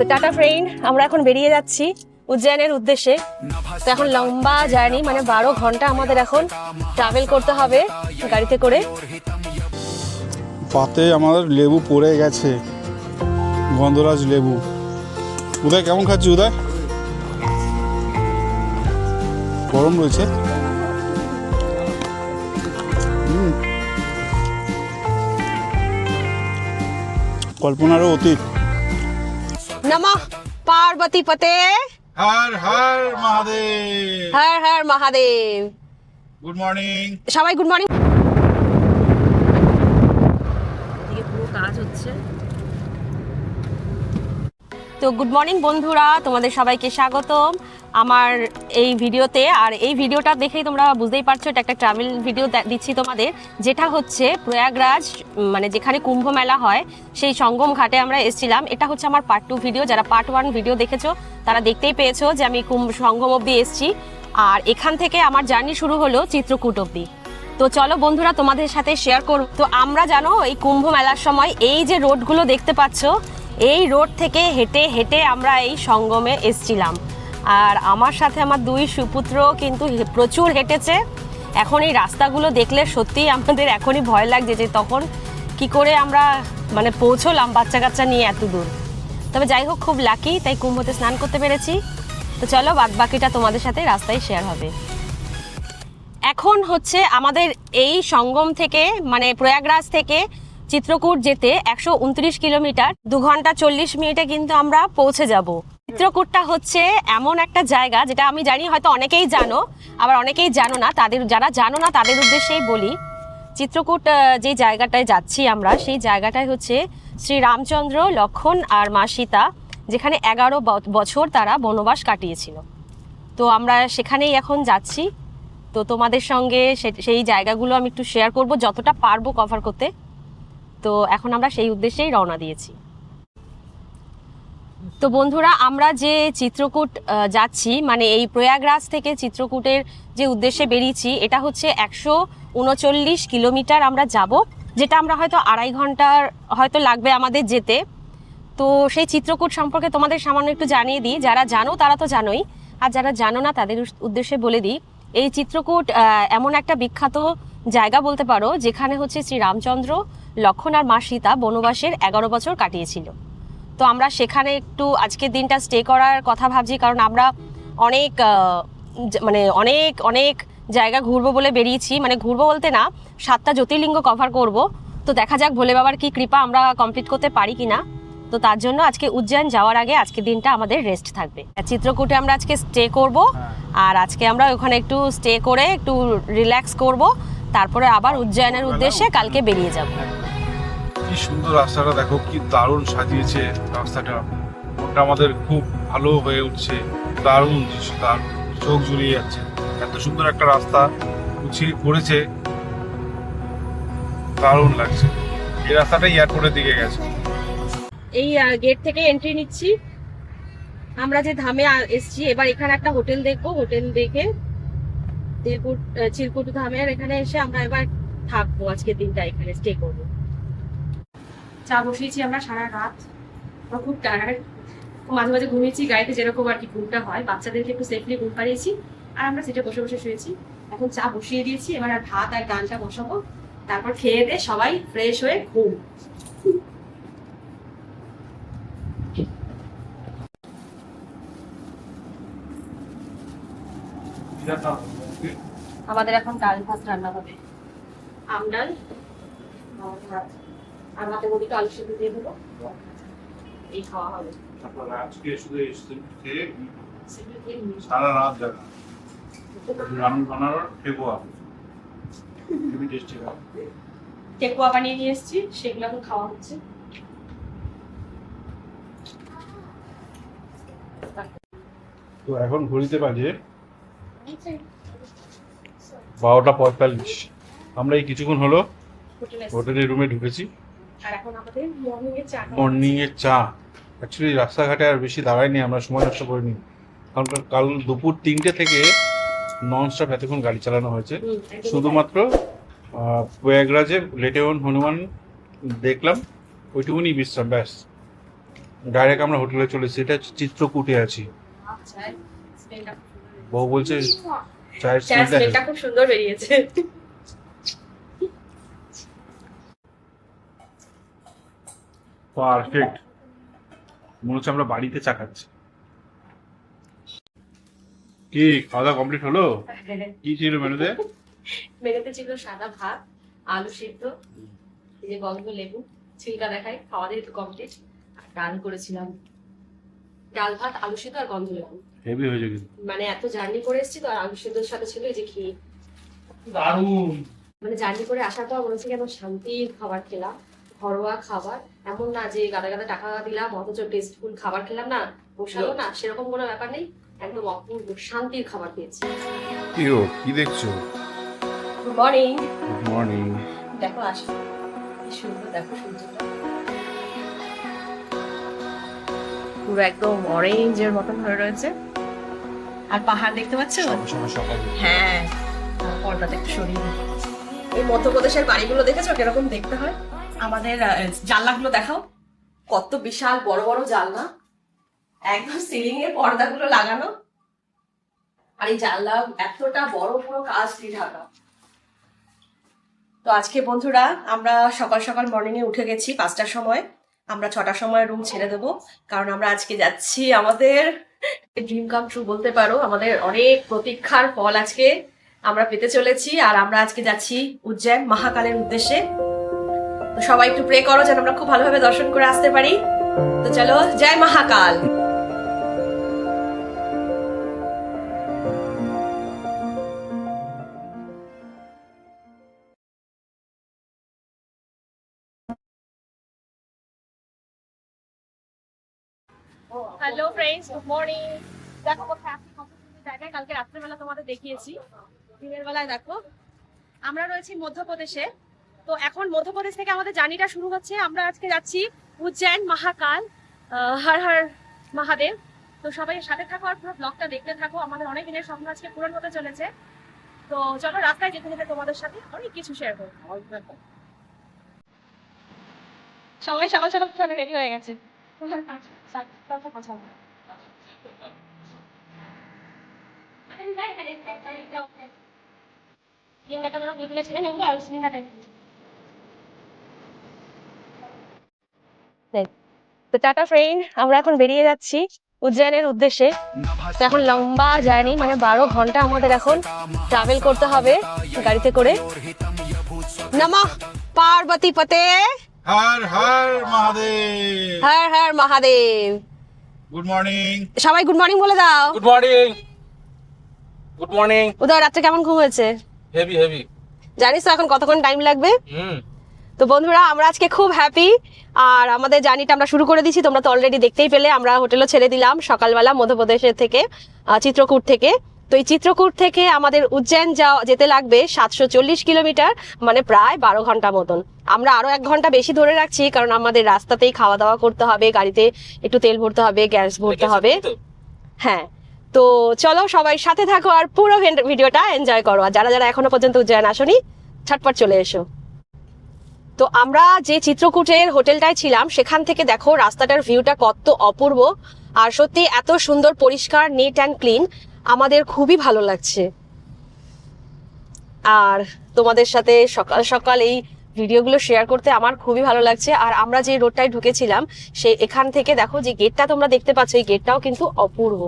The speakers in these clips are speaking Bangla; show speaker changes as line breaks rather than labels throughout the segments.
তো টাটা ফ্রেন্ড, আমরা এখন বেরিয়ে যাচ্ছি উজ্জয়নের উদ্দেশ্যে। তো এখন লম্বা জার্নি, মানে 12 ঘন্টা আমাদের এখন ট্রাভেল করতে হবে গাড়িতে করে।
পাতে আমাদের লেবু পড়ে গেছে, গন্ধরাজ লেবু। উদয় কেমন খাচ্ছি উদয়? গরম রয়েছে। কল্পনারও অতীত।
নমঃ পার্বতী পতে,
হর হর মহাদেব।
হর হর মহাদেব।
গুড মর্নিং
সবাই, গুড মর্নিং। পুরো কাজ হচ্ছে। তো গুড মর্নিং বন্ধুরা, তোমাদের সবাইকে স্বাগতম আমার এই ভিডিওতে। আর এই ভিডিওটা দেখেই তোমরা বুঝতেই পারছো, এটা একটা ট্রাভেল ভিডিও দিচ্ছি তোমাদের, যেটা হচ্ছে প্রয়াগরাজ, মানে যেখানে কুম্ভ মেলা হয় সেই সঙ্গম ঘাটে আমরা এসেছিলাম। এটা হচ্ছে আমার পার্ট 2 ভিডিও। যারা পার্ট 1 ভিডিও দেখেছো তারা দেখতেই পেয়েছো যে আমি সঙ্গম অবধি এসেছি, আর এখান থেকে আমার জার্নি শুরু হলো চিত্রকূট অবধি। তো চলো বন্ধুরা, তোমাদের সাথে শেয়ার করব। তো আমরা জানো এই কুম্ভ মেলার সময় এই যে রোডগুলো দেখতে পাচ্ছ, এই রোড থেকে হেঁটে হেঁটে আমরা এই সঙ্গমে এসছিলাম। আর আমার সাথে আমার 2 সুপুত্র কিন্তু প্রচুর হেঁটেছে। এখন এই রাস্তাগুলো দেখলে সত্যিই আমাদের এখনই ভয় লাগছে যে তখন কি করে আমরা মানে পৌঁছলাম বাচ্চা কাচ্চা নিয়ে এত দূর। তবে যাই হোক, খুব লাকি, তাই কুম্ভতে স্নান করতে পেরেছি। তো চলো বাদ বাকিটা তোমাদের সাথে রাস্তায় শেয়ার হবে। এখন হচ্ছে আমাদের এই সঙ্গম থেকে, মানে প্রয়াগরাজ থেকে চিত্রকূট যেতে 129 কিলোমিটার, 2 ঘন্টা 40 মিনিটে কিন্তু আমরা পৌঁছে যাব। চিত্রকূটটা হচ্ছে এমন একটা জায়গা যেটা আমি জানি হয়তো অনেকেই জানো, আবার অনেকেই জানো না। যারা জানো না তাদের উদ্দেশ্যেই বলি, চিত্রকূট যে জায়গাটায় যাচ্ছি আমরা, সেই জায়গাটায় হচ্ছে শ্রী রামচন্দ্র, লক্ষণ আর মা সীতা, যেখানে 11 বছর তারা বনবাস কাটিয়েছিল। তো আমরা সেখানেই এখন যাচ্ছি। তো তোমাদের সঙ্গে সেই জায়গাগুলো আমি একটু শেয়ার করব, যতটা পারবো কভার করতে। তো এখন আমরা সেই উদ্দেশ্যেই রওনা দিয়েছি। তো বন্ধুরা, আমরা যে চিত্রকূট যাচ্ছি, মানে এই প্রয়াগরাজ থেকে চিত্রকূটের যে উদ্দেশ্যে বেরিয়েছি, এটা হচ্ছে 139 কিলোমিটার আমরা যাব, যেটা আমরা হয়তো 2.5 ঘন্টার হয়তো লাগবে আমাদের যেতে। তো সেই চিত্রকূট সম্পর্কে তোমাদের সামান্য একটু জানিয়ে দিই। যারা জানো তারা তো জানোই, আর যারা জানো না তাদের উদ্দেশ্যে বলে দিই। এই চিত্রকূট এমন একটা বিখ্যাত জায়গা বলতে পারো, যেখানে হচ্ছে শ্রী রামচন্দ্র, লক্ষণ আর মা সীতা বনবাসের 11 বছর কাটিয়েছিল। তো আমরা সেখানে একটু আজকের দিনটা স্টে করার কথা ভাবছি, কারণ আমরা অনেক মানে অনেক অনেক জায়গা ঘুরবো বলে বেরিয়েছি। মানে ঘুরবো বলতে না, 7টা জ্যোতির্লিঙ্গ কভার করব। তো দেখা যাক ভোলে বাবার কি কৃপা আমরা কমপ্লিট করতে পারি কিনা। তো তার জন্য আজকে উজ্জয়ন যাওয়ার আগে আজকের দিনটা আমাদের রেস্ট থাকবে। চিত্রকূটে আমরা আজকে স্টে করব, আর আজকে আমরা ওখানে একটু স্টে করে একটু রিল্যাক্স করব, তারপরে আবার উজ্জয়নের উদ্দেশ্যে কালকে বেরিয়ে যাব।
কি সুন্দর রাস্তাটা দেখো, কি দারুণ সাজিয়েছে রাস্তাটা। ওটা আমাদের খুব ভালো হয়ে উঠছে, দারুণ দৃশ্য, দারুণ চোখ জুড়িয়ে যাচ্ছে। এত সুন্দর একটা রাস্তা গুছিয়ে করেছে, দারুণ লাগছে। এই রাস্তাটা এয়ারপোর্টের দিকে গেছে।
এই গেট থেকে এন্ট্রি নিচ্ছি। আমরা যে ধামে এসছি, এবার এখানে একটা হোটেল দেখবো। হোটেল দেখে চিরকুট ধামের এখানে এসে আমরা এবার থাকবো, আজকের দিনটা এখানে স্টে করবো। চা বসিয়েছি আমরা সারা রাত, আমরা খুব টায়ার্ড। মাঝে মাঝে ঘুমিয়েছি গাড়িতে, যেরকম আর কি ঘুমটা হয়। বাচ্চাদেরকে একটু সেফলি ঘুম পাড়িয়েছি, আর আমরা সিটে বসে বসে শুয়েছি। এখন চা বসিয়ে দিয়েছি, এবার আর ভাত আর ডালটা বসাবো, তারপর খেয়ে দিয়ে সবাই ফ্রেশ হয়ে ঘুম। আমাদের এখন ডাল ভাত রান্না হবে, আম ডাল ভাত, আর মাঝে মধ্যে একটু আলু সেদ্ধ দিয়ে দেবো, এই খাওয়া হবে।
আজকে শুধু সারা রাত দেখা রান্না বানানোর
টেকুয়া বানিয়ে নিয়ে এসেছি, সেগুলো এখন খাওয়া হচ্ছে।
তো এখন ঘড়িতে বাজে 12:45। আমরা এই কিছুক্ষণ হলো হোটেলের রুমে ঢুকেছি।
আর এখন আমাদের
মর্নিং এর চা। অ্যাকচুয়ালি রাস্তাঘাটে আর বেশি দাঁড়াইনি, আমরা সময় নষ্ট করিনি, কারণ কাল দুপুর 3টে থেকে ননস্টপ এতক্ষণ গাড়ি চালানো হয়েছে। শুধুমাত্র প্রয়াগরাজে লেটেওন হনুমান দেখলাম, ওইটুকুনি বিশ্রাম, ব্যাস। ডাইরেক্ট আমরা হোটেলে চলে এসেছি। এটা হচ্ছে চিত্রকূটে আছি। বউ বলছে চায়ের স্মেলটা
খুব সুন্দর বেরিয়েছে।
পারফেক্ট, মনে হচ্ছে আমরা বাড়িতে চা খাচ্ছি। কি খাওয়া দাওয়া কমপ্লিট হলো? কি ছিল মেনুতে?
মেনুতে ছিল সাদা ভাত, আলু সিদ্ধ, এই যে গন্ধ লেবু, ছিলকা দেখাই, খাওয়া যেহেতু কমপ্লিট। আর ডাল করেছিলাম, ডাল ভাত আলু সিদ্ধ আর গন্ধ লেবু।
হেভি হয়েছে কিন্তু,
মানে এত জার্নি করে এসেছি তো, আর আলু সিদ্ধর সাথে ছিল এই যে ক্ষীর।
দারুণ।
মানে জার্নি করে আসার পর মনে হচ্ছে কেন শান্তির খাবার খেলাম, ঘরোয়া খাবার। এমন না যে গাদা গাদা টাকা দিলাম অথচ টেস্টফুল খাবার খেলাম না, পোষালো না, সেরকম কোনো ব্যাপার নেই। একদম অপূর্ব শান্তির খাবার পেয়েছি।
কি গো, কি দেখছো?
Good morning.
Good morning.
দেখো আসো, কি সুন্দর, দেখো সূর্যটা পুরো একদম অরেঞ্জের মতন হয়ে রয়েছে। আর পাহাড় দেখতে পাচ্ছ?
সকাল।
হ্যাঁ, পর্দাটা একটু সরিয়ে দিই। এই মধ্যপ্রদেশের বাড়িগুলো দেখেছো কিরকম দেখতে হয়? আমাদের জানলাগুলো দেখাও, কত বিশাল বড় বড় জানলা, একদম সিলিং এ পর্দাগুলো লাগানো। আর এই জানলা এতটা বড়, পুরো কাঁচ দিয়ে ঢাকা। তো আজকে বন্ধুরা আমরা সকাল সকাল মর্নিং এ উঠে গেছি 5টার সময়। আমরা 6টার সময় রুম ছেড়ে দেবো, কারণ আমরা আজকে যাচ্ছি আমাদের ড্রিম কাম ট্রু বলতে পারো। আমাদের অনেক প্রতীক্ষার ফল আজকে আমরা পেতে চলেছি। আর আমরা আজকে যাচ্ছি উজ্জয়ন মহাকালের উদ্দেশ্যে। তো সবাই একটু প্রে করো যেন আমরা খুব ভালোভাবে দর্শন করে আসতে পারি। তো চলো, জয় Mahakal. Hello friends, good morning. দেখো কোথায় আছি, কত সুন্দর জায়গায়। কালকে রাত্রেবেলা তোমাদের দেখিয়েছি, দিনের বেলায় দেখো আমরা রয়েছি মধ্যপ্রদেশে। তো এখন মধ্যপ্রদেশ থেকে আমাদের জার্নিটা শুরু হচ্ছে। আমরা আজকে যাচ্ছি উজ্জয়ন মহাকাল, হর হর মহাদেব। তো সবাই সাথে থাকো আর পুরো ব্লগটা দেখতে থাকো। আমাদের অনেক দিনের স্বপ্ন আজকে পূরণ হতে চলেছে। তো চলো, রাস্তায় যেতে যেতে তোমাদের সাথে অনেক কিছু শেয়ার করবো। সবাই সকাল সকাল রেডি হয়ে গেছে। তো টাটা ফ্রেন্ড, আমরা এখন বেরিয়ে যাচ্ছি উজ্জয়নের উদ্দেশ্যে। তো এখন লম্বা জার্নি, মানে 12 ঘন্টা আমাদের এখন ট্রাভেল করতে হবে গাড়িতে করে। নমঃ পার্বতী পতে,
হর হর মহাদেব।
হর হর মহাদেব।
গুড মর্নিং
সবাই গুড মর্নিং বলে দাও।
Good morning good morning.
Uday, রাত্রে কেমন ঘুম হয়েছে?
Heavy heavy.
জানিস তো এখন কতক্ষণ টাইম লাগবে? তো বন্ধুরা, আমরা আজকে খুব হ্যাপি। আর আমাদের জার্নিটা আমরা শুরু করে দিয়েছি, তোমরা তো অলরেডি দেখতেই পেলে। আমরা হোটেলও ছেড়ে দিলাম সকালবেলা মধ্যপ্রদেশের থেকে, চিত্রকূট থেকে। তো এই চিত্রকূট থেকে আমাদের উজ্জয়ন যেতে লাগবে 740 কিলোমিটার, মানে প্রায় 12 ঘন্টা মতন। আমরা আরো 1 ঘন্টা বেশি ধরে রাখছি, কারণ আমাদের রাস্তাতেই খাওয়া দাওয়া করতে হবে, গাড়িতে একটু তেল ভরতে হবে, গ্যাস ভরতে হবে। হ্যাঁ, তো চলো সবাই সাথে থাকো আর পুরো ভিডিওটা এনজয় করো। আর যারা যারা এখনো পর্যন্ত উজ্জয়ন আসোনি, ছটপট চলে এসো। তো আমরা যে চিত্রকূটের হোটেলটায় ছিলাম, সেখান থেকে দেখো রাস্তাটার ভিউটা কত অপূর্ব। আর সত্যি এত সুন্দর, পরিষ্কার, নিট অ্যান্ড ক্লিন, আমাদের খুবই ভালো লাগছে। আর তোমাদের সাথে সকাল সকাল এই ভিডিওগুলো শেয়ার করতে আমার খুবই ভালো লাগছে। আর আমরা যে রোডটায় ঢুকেছিলাম, এখান থেকে দেখো যে গেটটা তোমরা দেখতে পাচ্ছ, এই গেটটাও কিন্তু অপূর্ব।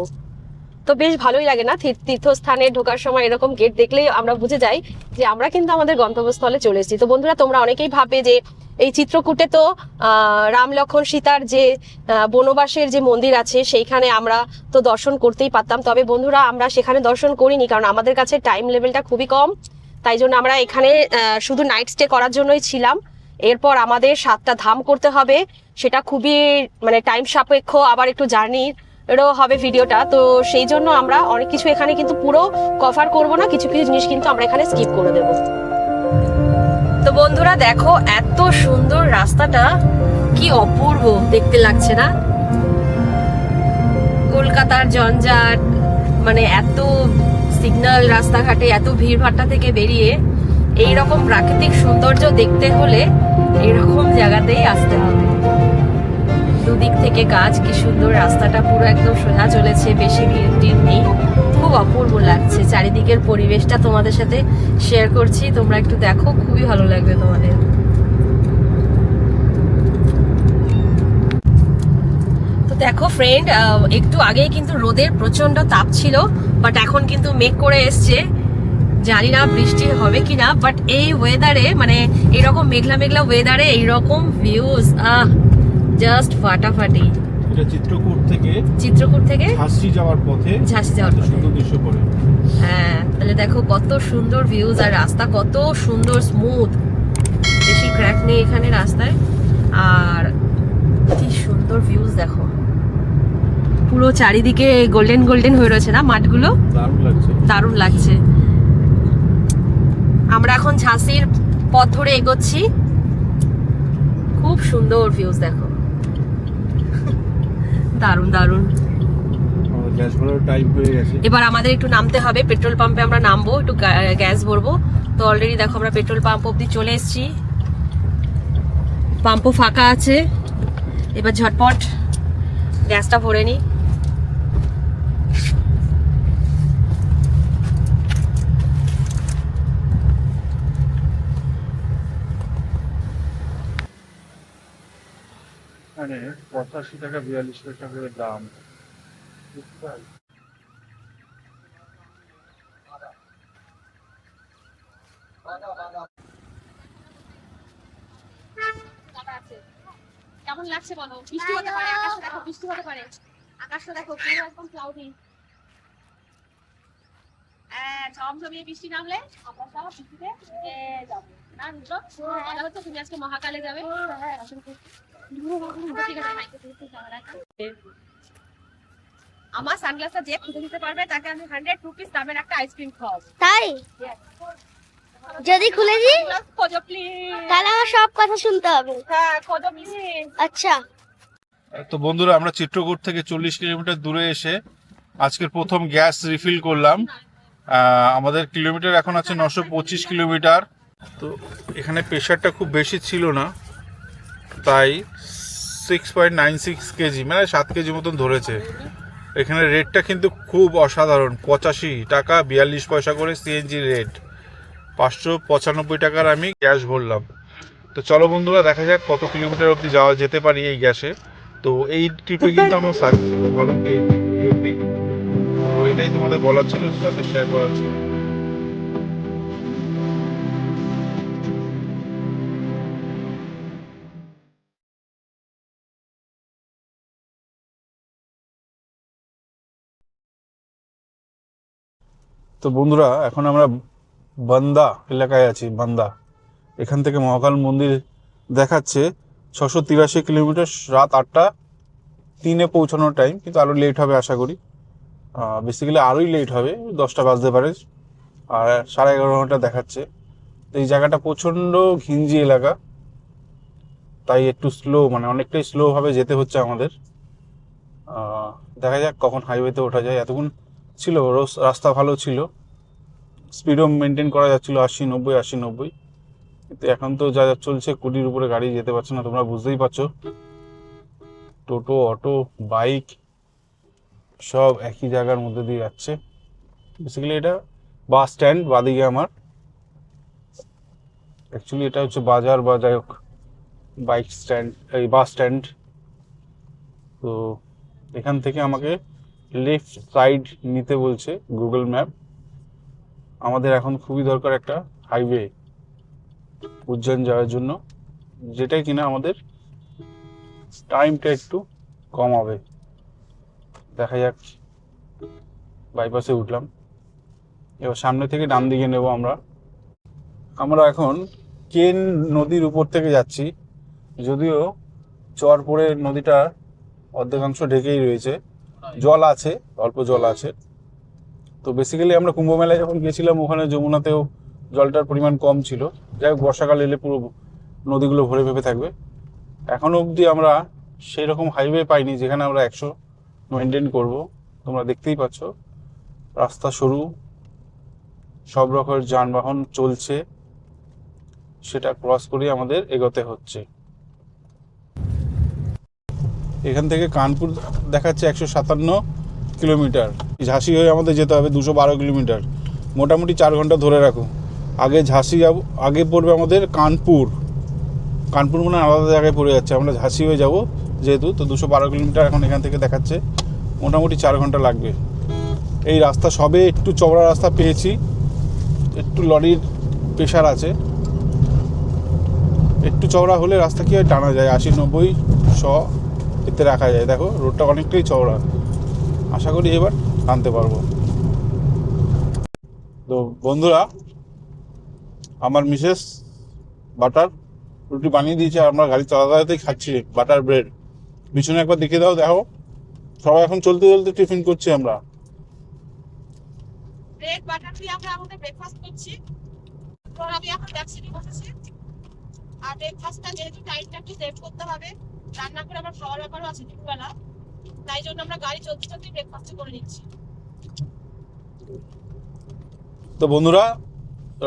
তো বেশ ভালোই লাগে না, তীর্থস্থানে ঢোকার সময় এরকম গেট দেখলেই আমরা বুঝে যাই যে আমরা কিন্তু আমাদের গন্তব্যস্থলে চলে এসেছি। তো বন্ধুরা, তোমরা অনেকেই ভাবে যে এই চিত্রকূটে তো রাম লক্ষ্মণ সীতার যে বনবাসের যে মন্দির আছে, সেইখানে আমরা তো দর্শন করতেই পারতাম। তবে বন্ধুরা, আমরা সেখানে দর্শন করিনি, কারণ আমাদের কাছে টাইম লেভেলটা খুবই কম। তাই জন্য আমরা এখানে শুধু নাইট স্টে করার জন্যই ছিলাম। এরপর আমাদের 7টা ধাম করতে হবে, সেটা খুবই মানে টাইম সাপেক্ষ, আবার একটু জার্নির এরও হবে ভিডিওটা। তো সেই জন্য আমরা অনেক কিছু এখানে কিন্তু পুরো কভার করব না, কিছু কিছু জিনিস কিন্তু আমরা এখানে স্কিপ করে দেব। তো বন্ধুরা দেখো, এত সুন্দর রাস্তাটা, কি অপূর্ব দেখতে লাগছে না? কলকাতার জঞ্জাট, মানে এত সিগন্যাল, রাস্তাঘাটে এত ভিড়ভাট্টা থেকে বেরিয়ে এইরকম প্রাকৃতিক সৌন্দর্য দেখতে হলে এরকম জায়গাতেই আসতে হবে। দুদিক থেকে গাছ, কি সুন্দর রাস্তাটা পুরো একদম সোজা চলেছে, বেশি ভিড় নেই, খুব অপূর্ব লাগছে। চারিদিকের পরিবেশটা তোমাদের সাথে শেয়ার করছি, তোমরা একটু দেখো, খুবই ভালো লাগবে তোমাদের। তো দেখো ফ্রেন্ড, একটু আগেই কিন্তু রোদের প্রচন্ড তাপ ছিল, বাট এখন কিন্তু মেঘ করে এসছে, জানি না বৃষ্টি হবে কিনা। বাট এই ওয়েদারে, মানে এরকম মেঘলা মেঘলা ওয়েদারে এইরকম ভিউজ জাস্ট ফাটাফাটি।
এটা চিত্রকূট থেকে ঝাঁসি যাওয়ার পথে সুন্দর দৃশ্য পড়ে।
হ্যাঁ, তাহলে দেখো কত সুন্দর ভিউজ, আর রাস্তা কত সুন্দর স্মুথ, বেশি ক্র্যাক নেই এখানে রাস্তায়, আর কি সুন্দর ভিউজ দেখো, পুরো চারিদিকে গোল্ডেন গোল্ডেন হয়ে রয়েছে না মাঠগুলো, দারুণ লাগছে। আমরা এখন ঝাঁসির পথ ধরে এগোচ্ছি, খুব সুন্দর ভিউজ দেখো, দারুণ দারুণ।
গ্যাস ভরার টাইম হয়ে গেছে,
এবার আমাদের একটু নামতে হবে, পেট্রোল পাম্পে আমরা নামবো, একটু গ্যাস ভরবো। তো অলরেডি দেখো আমরা পেট্রোল পাম্প অব্দি চলে এসেছি, পাম্পও ফাঁকা আছে। এবার ঝটপট গ্যাসটা ভরে নিই।
মানে 85 টাকা 42 পয়সা করে দাম।
কেমন লাগছে বলো? বৃষ্টি হতে পারে, আকাশটা দেখো, বৃষ্টি হতে পারে, আকাশটা দেখো পুরো একদম ক্লাউডি। ঝমঝমিয়ে বৃষ্টি নামলে আমরা সব বৃষ্টিতে যাবো না? রুদ্র, কথা হচ্ছে তুমি আজকে মহাকালে যাবে। আমার সানগ্লাসটা যে খুঁজে দিতে পারবে তাকে আমি 100 রুপিস দামের একটা আইসক্রিম খাওয়াবো।
তাই যদি খুলে দিই
খোঁজো প্লিজ,
তাহলে আমার সব কথা শুনতে হবে।
হ্যাঁ খোঁজো প্লিজ।
আচ্ছা,
তো বন্ধুরা, আমরা চিত্রকূট থেকে 40 কিলোমিটার দূরে এসে আজকের প্রথম গ্যাস রিফিল করলাম। আমাদের কিলোমিটার এখন আছে 925 কিলোমিটার। তো এখানে প্রেশারটা খুব বেশি ছিল না, তাই 6.96 কেজি, মানে 7 কেজি মতন ধরেছে। এখানে রেটটা কিন্তু খুব অসাধারণ, 85 টাকা 42 পয়সা করে সিএনজি রেট, 595 টাকার আমি গ্যাস ভরলাম। তো চলো বন্ধুরা, দেখা যাক কত কিলোমিটার অবধি যাওয়া যেতে পারি এই গ্যাসে। তো এই ট্রিপে কিন্তু আমার এটাই তোমাদের বলার ছিল, সাথে শেয়ার করার ছিল। তো বন্ধুরা, এখন আমরা বান্দা এলাকায় আছি। বান্দা, এখান থেকে মহাকাল মন্দির দেখাচ্ছে 683 কিলোমিটার, রাত 8:03 পৌঁছানোর টাইম, কিন্তু আরও লেট হবে আশা করি। বেসিক্যালি আরোই লেট হবে, 10টা বাজতে পারে, আর 11.5 ঘন্টা দেখাচ্ছে। তো এই জায়গাটা প্রচণ্ড ঘিঞ্জি এলাকা, তাই একটু স্লো, মানে অনেকটাই স্লোভাবে যেতে হচ্ছে আমাদের। দেখা যাক কখন হাইওয়েতে ওঠা যায়। এতক্ষণ ছিল রাস্তা ভালো ছিল, স্পিডও মেনটেন করা যাচ্ছিলো 80-90 80-90, কিন্তু এখন তো যা চলছে 20-র উপরে গাড়ি যেতে পারছে না, তোমরা বুঝতেই পারছো। টোটো, অটো, বাইক সব একই জায়গার মধ্যে দিয়ে যাচ্ছে। বেসিক্যালি এটা বাস স্ট্যান্ড, বাদিকে আমার, অ্যাকচুয়ালি এটা হচ্ছে বাজার বা যাই হোক বাইক স্ট্যান্ড, এই বাস স্ট্যান্ড। তো এখান থেকে আমাকে লেফট সাইড নিতে বলছে গুগল ম্যাপ। আমাদের এখন খুবই দরকার একটা হাইওয়ে উজ্জয়ন যাওয়ার জন্য, যেটাই কিনা আমাদের টাইমটা একটু কমাবে। দেখা যাক, বাইপাসে উঠলাম, এবার সামনে থেকে ডান দিকে নেব আমরা এখন কেন নদীর উপর থেকে যাচ্ছি, যদিও চর পড়ে নদীটা অর্ধেকাংশ ঢেকেই রয়েছে, জল আছে, অল্প জল আছে। তো বেসিক্যালি আমরা কুম্ভ মেলায় যখন গেছিলাম, ওখানে যমুনাতেও জলটার পরিমাণ কম ছিল। যাই হোক, বর্ষাকাল এলে পুরো নদীগুলো ভরে ভেপে থাকবে। এখনো অবধি আমরা সেই রকম হাইওয়ে পাইনি যেখানে আমরা 100 মেনটেন করব। তোমরা দেখতেই পাচ্ছ রাস্তা সরু, সব রকমের যানবাহন চলছে, সেটা ক্রস করে আমাদের এগোতে হচ্ছে। এখান থেকে কানপুর দেখাচ্ছে 157 কিলোমিটার। ঝাঁসি হয়ে আমাদের যেতে হবে 212 কিলোমিটার, মোটামুটি 4 ঘন্টা ধরে রাখো। আগে ঝাঁসি যাব, আগে পড়বে আমাদের কানপুর। কানপুর মানে আলাদা জায়গায় পড়ে যাচ্ছে, আমরা ঝাঁসি হয়ে যাব যেহেতু। তো 212 কিলোমিটার এখন এখান থেকে দেখাচ্ছে, মোটামুটি 4 ঘন্টা লাগবে। এই রাস্তা সবে একটু চওড়া রাস্তা পেয়েছি, একটু লরির প্রেশার আছে। একটু চওড়া হলে রাস্তা কি হয়, টানা যায় 80-90-100 এতে রাখা যায়। দেখো রোডটা অনেকটাই চওড়া, আশা করি এবার টানতে পারবো। তো বন্ধুরা, আমার মিসেস বাটার রুটি বানিয়ে দিয়েছে, আর আমরা গাড়ি চালাতেই খাচ্ছি বাটার ব্রেড। পিছনে একবার দেখে দাও, দেখো সবাই এখন চলতে চলতে টিফিন করছি আমরা।
ব্রেড বাটার দিয়ে আমরা আমাদের ব্রেকফাস্ট করছি। তো আমি এখন ট্যাক্সি বসেছি, আর ব্রেকফাস্টটা যেহেতু টাইমটা একটু সেভ করতে হবে, রান্না করে আমার খাওয়ার ব্যাপারও আছে দুপুরবেলা, তাই জন্য আমরা গাড়ি চলতে চলতে ব্রেকফাস্ট করে নিচ্ছি।
তো বন্ধুরা,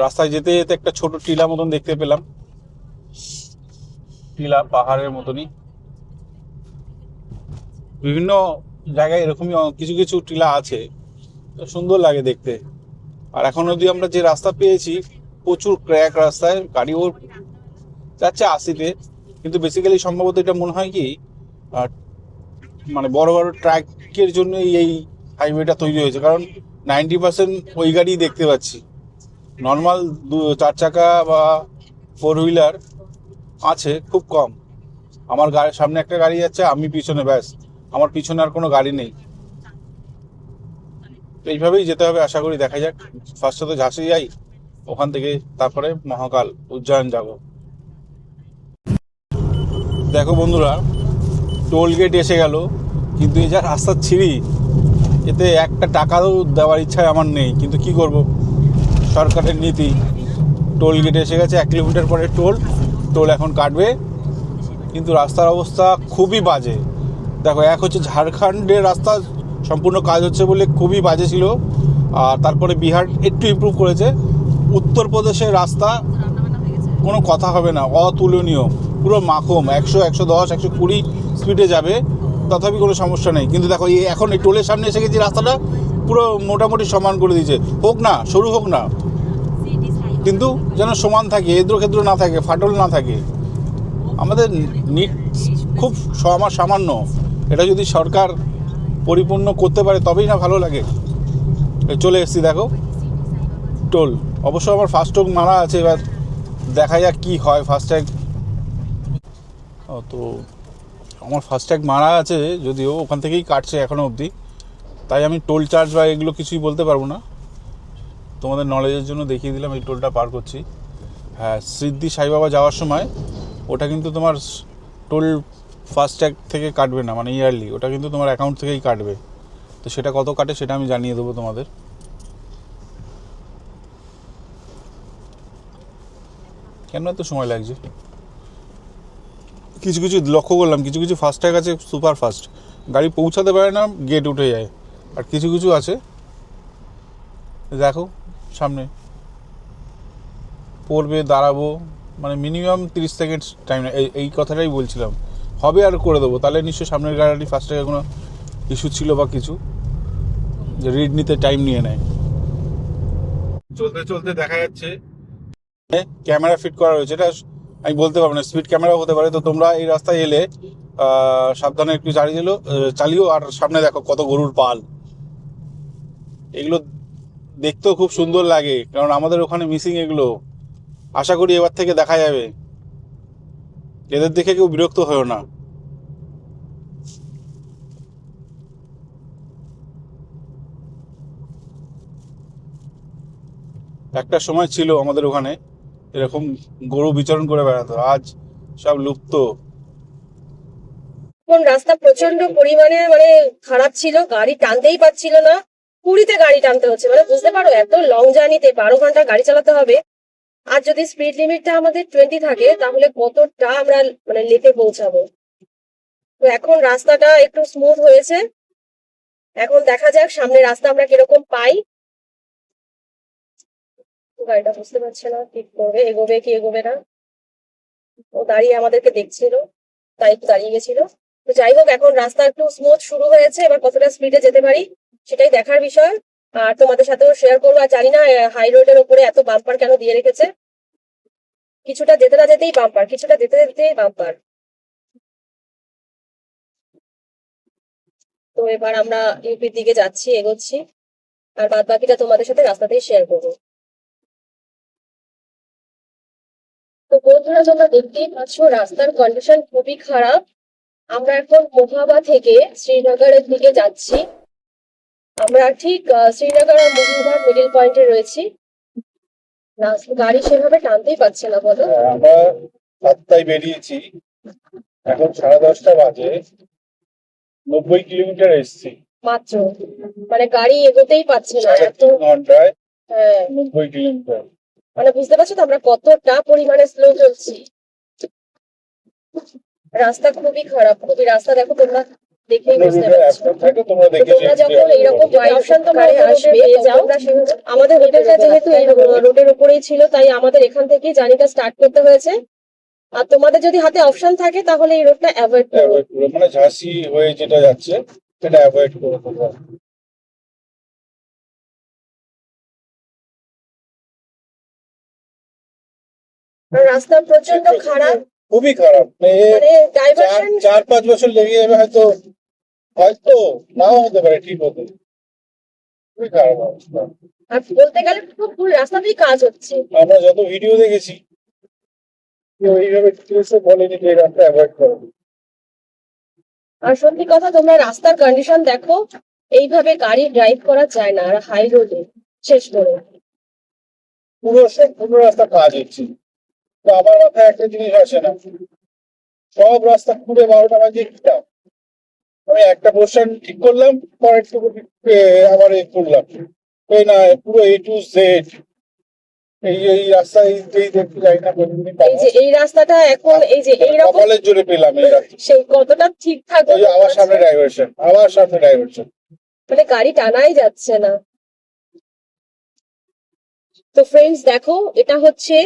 রাস্তায় যেতে যেতে একটা ছোট টিলা মতন দেখতে পেলাম, টিলা পাহাড়ের মতনই। বিভিন্ন জায়গায় এরকমই কিছু কিছু টিলা আছে, তো সুন্দর লাগে দেখতে। আর এখন অবধি আমরা যে রাস্তা পেয়েছি, প্রচুর ক্র্যাক রাস্তায়, গাড়িও যাচ্ছে 80-তে, কিন্তু বেসিক্যালি সম্ভবত এটা মনে হয় কি মানে বড় বড় ট্রাকের জন্যই এই হাইওয়েটা তৈরি হয়েছে, কারণ 90% ওই গাড়ি দেখতে পাচ্ছি। নর্মাল 4 চাকা বা 4 হুইলার আছে খুব কম। আমার গাড়ির সামনে একটা গাড়ি যাচ্ছে, আমি পিছনে, ব্যাস আমার পিছনে আর কোনো গাড়ি নেই। তো এইভাবেই যেতে হবে আশা করি, দেখা যাক। ফার্স্টে তো ঝাঁসি যাই, ওখান থেকে তারপরে মহাকাল উজ্জয়ন যাব। দেখো বন্ধুরা, টোল গেট এসে গেল, কিন্তু এই যা রাস্তার ছিঁড়ি, এতে একটা টাকাও দেওয়ার ইচ্ছায় আমার নেই, কিন্তু কি করব, সরকারের নীতি। টোল গেট এসে গেছে, 1 কিলোমিটার পরে টোল এখন কাটবে, কিন্তু রাস্তার অবস্থা খুবই বাজে। দেখো, এক হচ্ছে ঝাড়খণ্ডের রাস্তা সম্পূর্ণ কাজ হচ্ছে বলে খুবই বাজে ছিল, আর তারপরে বিহার একটু ইমপ্রুভ করেছে। উত্তরপ্রদেশের রাস্তা কোনো কথা হবে না, অতুলনীয়, পুরো মাখম, 100, 110, 120 স্পিডে যাবে, তথাপি কোনো সমস্যা নেই। কিন্তু দেখো এখন এই টোলের সামনে এসে গেছি, রাস্তাটা পুরো মোটামুটি সমান করে দিয়েছে, হোক না সরু হোক না, কিন্তু যেন সমান থাকে, এদ্র ক্ষেত্র না থাকে, ফাটল না থাকে। আমাদের নিট খুব সামান্য, এটা যদি সরকার পরিপূর্ণ করতে পারে তবেই না ভালো লাগে। চলে এসেছি, দেখো টোল। অবশ্য আমার ফাস্ট্যাগ মারা আছে, এবার দেখা যাক কি হয়। ফাস্ট্যাগ তো আমার ফাস্ট্যাগ মারা আছে, যদিও ওখান থেকেই কাটছে এখনও অবধি, তাই আমি টোল চার্জ বা এগুলো কিছুই বলতে পারবো না। তোমাদের নলেজের জন্য দেখিয়ে দিলাম, এই টোলটা পার করছি। হ্যাঁ, সিদ্ধি সাইবাবা যাওয়ার সময় ওটা কিন্তু তোমার টোল ফাস্ট্যাগ থেকে কাটবে না, মানে ইয়ারলি, ওটা কিন্তু তোমার অ্যাকাউন্ট থেকেই কাটবে। তো সেটা কত কাটে সেটা আমি জানিয়ে দেবো তোমাদের। কেন এত সময় লাগছে? কিছু কিছু লক্ষ্য করলাম, কিছু কিছু ফাস্ট্যাগ আছে সুপার ফাস্ট, গাড়ি পৌঁছাতে পারে না, গেট উঠে যায়। আর কিছু কিছু আছে, দেখো সামনে পড়বে, দাঁড়াবো, মানে মিনিমাম 30 সেকেন্ড টাইম। এই কথাটাই বলছিলাম, হবে আর করে দেবো, তাহলে নিশ্চয়ই সামনের গাড়ি ফাস্ট্যাগে কোনো ইস্যু ছিল বা কিছু, যে রিড নিতে টাইম নিয়ে নেয়। চলতে চলতে দেখা যাচ্ছে ক্যামেরা ফিট করা রয়েছে, এটা আমি বলতে পারবো না, স্পিড ক্যামেরাও হতে পারে। তো তোমরা এই রাস্তায় এলে সাবধানে একটু চালিও। আর সামনে দেখো কত গরুর পাল, এগুলো দেখতেও খুব সুন্দর লাগে, কারণ আমাদের ওখানে মিসিং এগুলো। আশা করি এবার থেকে দেখা যাবে, এদের দেখে কেউ বিরক্ত হয়েও না। একটা সময় ছিল আমাদের ওখানে এরকম গরু বিচরণ করে বেড়াতো, আজ সব লুপ্ত।
কোন রাস্তা প্রচন্ড পরিমাণে মানে খারাপ ছিল, গাড়ি টানতেই পারছিল না। পুরীতে গাড়ি টানতে হচ্ছে, মানে বুঝতে পারো এত লং জার্নিতে 12 ঘন্টা গাড়ি চালাতে হবে। আর যদি স্পিড লিমিটটা আমাদের 20 থাকে, তাহলে কতটা আমরা মানে লেটে পৌঁছাবো। তো এখন রাস্তাটা একটু স্মুথ হয়েছে, এখন দেখা যাক সামনে রাস্তা আমরা কিরকম পাই। গাড়িটা বুঝতে পারছে না ঠিক করবে, এগোবে কি এগোবে না। ও দাঁড়িয়ে আমাদেরকে দেখছিল, তাই একটু দাঁড়িয়ে গেছিল। তো যাই হোক, এখন রাস্তা একটু স্মুথ শুরু হয়েছে, এবার কতটা স্পিডে যেতে পারি সেটাই দেখার বিষয়। আর তোমাদের সাথেও শেয়ার করবো। আর জানি না হাই রোডের ওপরে এত বাম্পার কেন দিয়ে রেখেছে, কিছুটা যেতে না যেতেই বাম্পার, কিছুটা যেতে যেতেই বাম্পার। তো এবার আমরা ইউপির দিকে যাচ্ছি, এগোচ্ছি, আর বাদ বাকিটা তোমাদের সাথে রাস্তাতেই শেয়ার করবো। তো বন্ধুরা, তোমরা দেখতেই পাচ্ছ রাস্তার কন্ডিশন খুবই খারাপ। আমরা এখন মোহাবা থেকে শ্রীনগরের দিকে যাচ্ছি। আমরা ঠিক শ্রীনগর আর মোহাবার মিডিল পয়েন্টে রয়েছি। গাড়ি সেভাবে টানতেই পারছে না, বলো।
আমরা 7টায় বেরিয়েছি, এখন 10:30 বাজে, 90 কিলোমিটার এসছি
মাত্র, মানে গাড়ি এগোতেই পারছে না এত।
3 ঘন্টায়
হ্যাঁ,
90 কিলোমিটার।
মানে বুঝতে পারছো তো আমরা কতটা পরিমাণে স্লো চলছি। রাস্তা খুবই খারাপ, খুবই। রাস্তা দেখো তোমরা, দেখেই বুঝতে পারছো।
তোমরা দেখে
তোমরা যখন এইরকম অপশন তোমরা আসবে, তোমরা আমাদের হোটেলটা যেহেতু এই রোডের উপরেই ছিল, তাই আমাদের এখান থেকে জার্নিটা স্টার্ট করতে হয়েছে। আর তোমাদের যদি হাতে অপশন থাকে তাহলে এই রোডটা অ্যাভয়েড করো।
মানে ঝাঁসি হয়ে যেটা যাচ্ছে সেটা অ্যাভয়েড করো তোমরা।
রাস্তা প্রচন্ড খারাপ,
খুবই খারাপ,
মানে ডাইভারশন
4-5 বছর লেগে যাবে হয়তো, হয়তো নাও হতে পারে ঠিক হতে। খুবই খারাপ অবস্থা।
আর বলতে গেলে খুব ভুল রাস্তাতেই কাজ হচ্ছে।
আমরা যত ভিডিও দেখেছি কেউ এইভাবে কিছু বলেনি যে এই রাস্তা অ্যাভয়েড করো।
আর সত্যি কথা, তোমরা রাস্তার কন্ডিশন দেখো, এইভাবে গাড়ি ড্রাইভ করা যায় না, আর হাই রোডে শেষ করে।
পুরো রাস্তা কাজ হচ্ছে। তো আমার মাথায় একটা জিনিস আসে না, সব রাস্তা খুঁড়ে 12টা বাজে দিতাম, আমি একটা পোর্শন ঠিক করলাম, পরের টুকু আবার করলাম, এই না পুরো A to Z এই রাস্তায় দেখতে যাই না কোনদিনই পাবো।
এই যে এই রাস্তাটা এখন, এই যে এইরকম
কপালের জোরে পেলাম এই রাস্তা।
সেই কতটা ঠিকঠাক,
ওই যে আমার সামনে ডাইভারশন,
মানে গাড়ি টানাই যাচ্ছে না। তো ফ্রেন্ডস দেখো, এটা হচ্ছে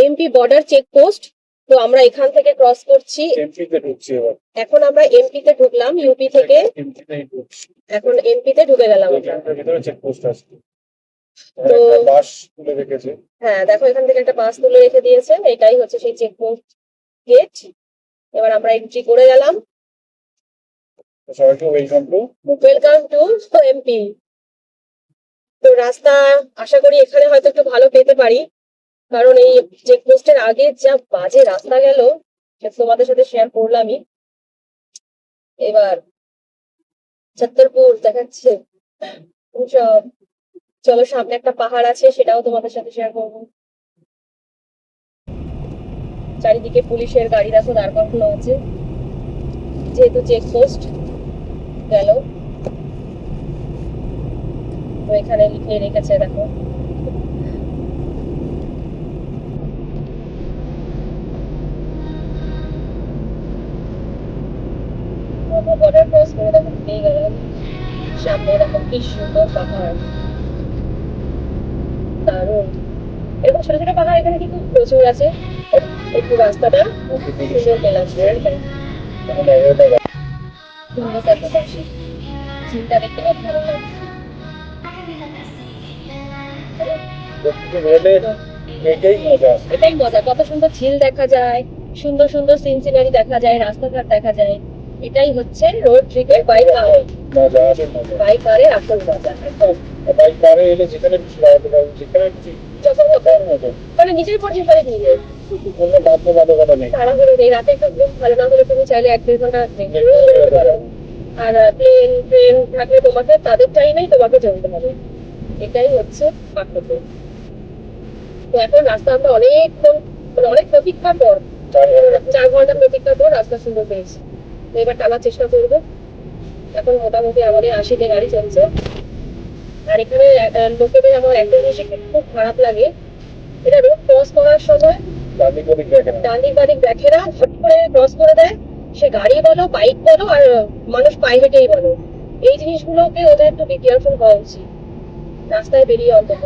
এমপি বর্ডার চেকপোস্ট। তো আমরা এখান থেকে ক্রস করছি,
এমপিতে ঢুকছি এবার।
এখন আমরা এমপিতে ঢুকলাম, ইউপি থেকে
এমপিতেই ঢুকছি।
এখন এমপিতে ঢুকে গেলাম আমরা।
এখানটার ভিতরে চেকপোস্ট আছে,
তো
একটা বাস তুলে রেখেছে।
হ্যাঁ দেখো, এখান থেকে একটা বাস তুলে রেখে দিয়েছে, এটাই হচ্ছে সেই চেকপোস্ট গেট। এবার আমরা এন্ট্রি করে গেলাম।
সবাইকে ওয়েলকাম টু
এমপি। তো রাস্তা আশা করি এখানে হয়তো একটু ভালো পেতে পারি, কারণ এই চেকপোস্টের আগে যা বাজে রাস্তা গেল সেটা তোমাদের সাথে শেয়ার করলামই। এবার ছত্তরপুর দেখাচ্ছে সব। চলো, সামনে একটা পাহাড় আছে, সেটাও তোমাদের সাথে শেয়ার করবো। চারিদিকে পুলিশের গাড়ি দেখো দাঁড় করানো আছে, যেহেতু চেকপোস্ট গেল। তো এখানে লিখে রেখেছে দেখো, বর্ডার ক্রস করে দেখো পেয়ে গেলাম সামনে। দেখো কি সুন্দর পাহাড়, দারুণ। এরকম ছোট ছোট পাহাড় এখানে কিন্তু প্রচুর আছে। একটু রাস্তাটা সুন্দর পেলাম, ঝিলটা দেখতে খুব ভালো লাগছে। এটাই মজা, কত সুন্দর ঝিল দেখা যায়, সুন্দর সুন্দর সিনারি দেখা যায়, রাস্তাঘাট দেখা যায়। এটাই হচ্ছে রোড ট্রিপের বাইক কারে আসল মজা। মানে নিজের পর যেখানে নিয়ে তাড়াহুড়ো নেই, রাতে একটু ঘুম ভালো না হলে তুমি চাইলে 1-2 ঘন্টা আর ট্রেন থাকলে তোমাকে তাদের টাইমেই তোমাকে চলতে হবে। এটাই হচ্ছে পার্থক্য। তো এখন রাস্তা আমরা অনেকক্ষণ, মানে অনেক প্রতীক্ষার পর, 4 ঘন্টা প্রতীক্ষার পর রাস্তা সুন্দর পেয়েছি। তো এবার টানার চেষ্টা করবো। এখন মোটামুটি আমাদের 80-তে গাড়ি চলছে। আর এখানে লোকেদের আমার একটা জিনিস খুব খারাপ লাগে, এটা রোড ক্রস করার সময় ডান্ডিক বাদিক দেখে না, হট করে ক্রস করে দেয়। সে গাড়ি বলো, বাইক বলো, আর মানুষ পায়ে হেঁটেই বলো, এই জিনিসগুলোকে ওদের একটু বি কেয়ারফুল হওয়া উচিত রাস্তায় বেরিয়ে অন্তত।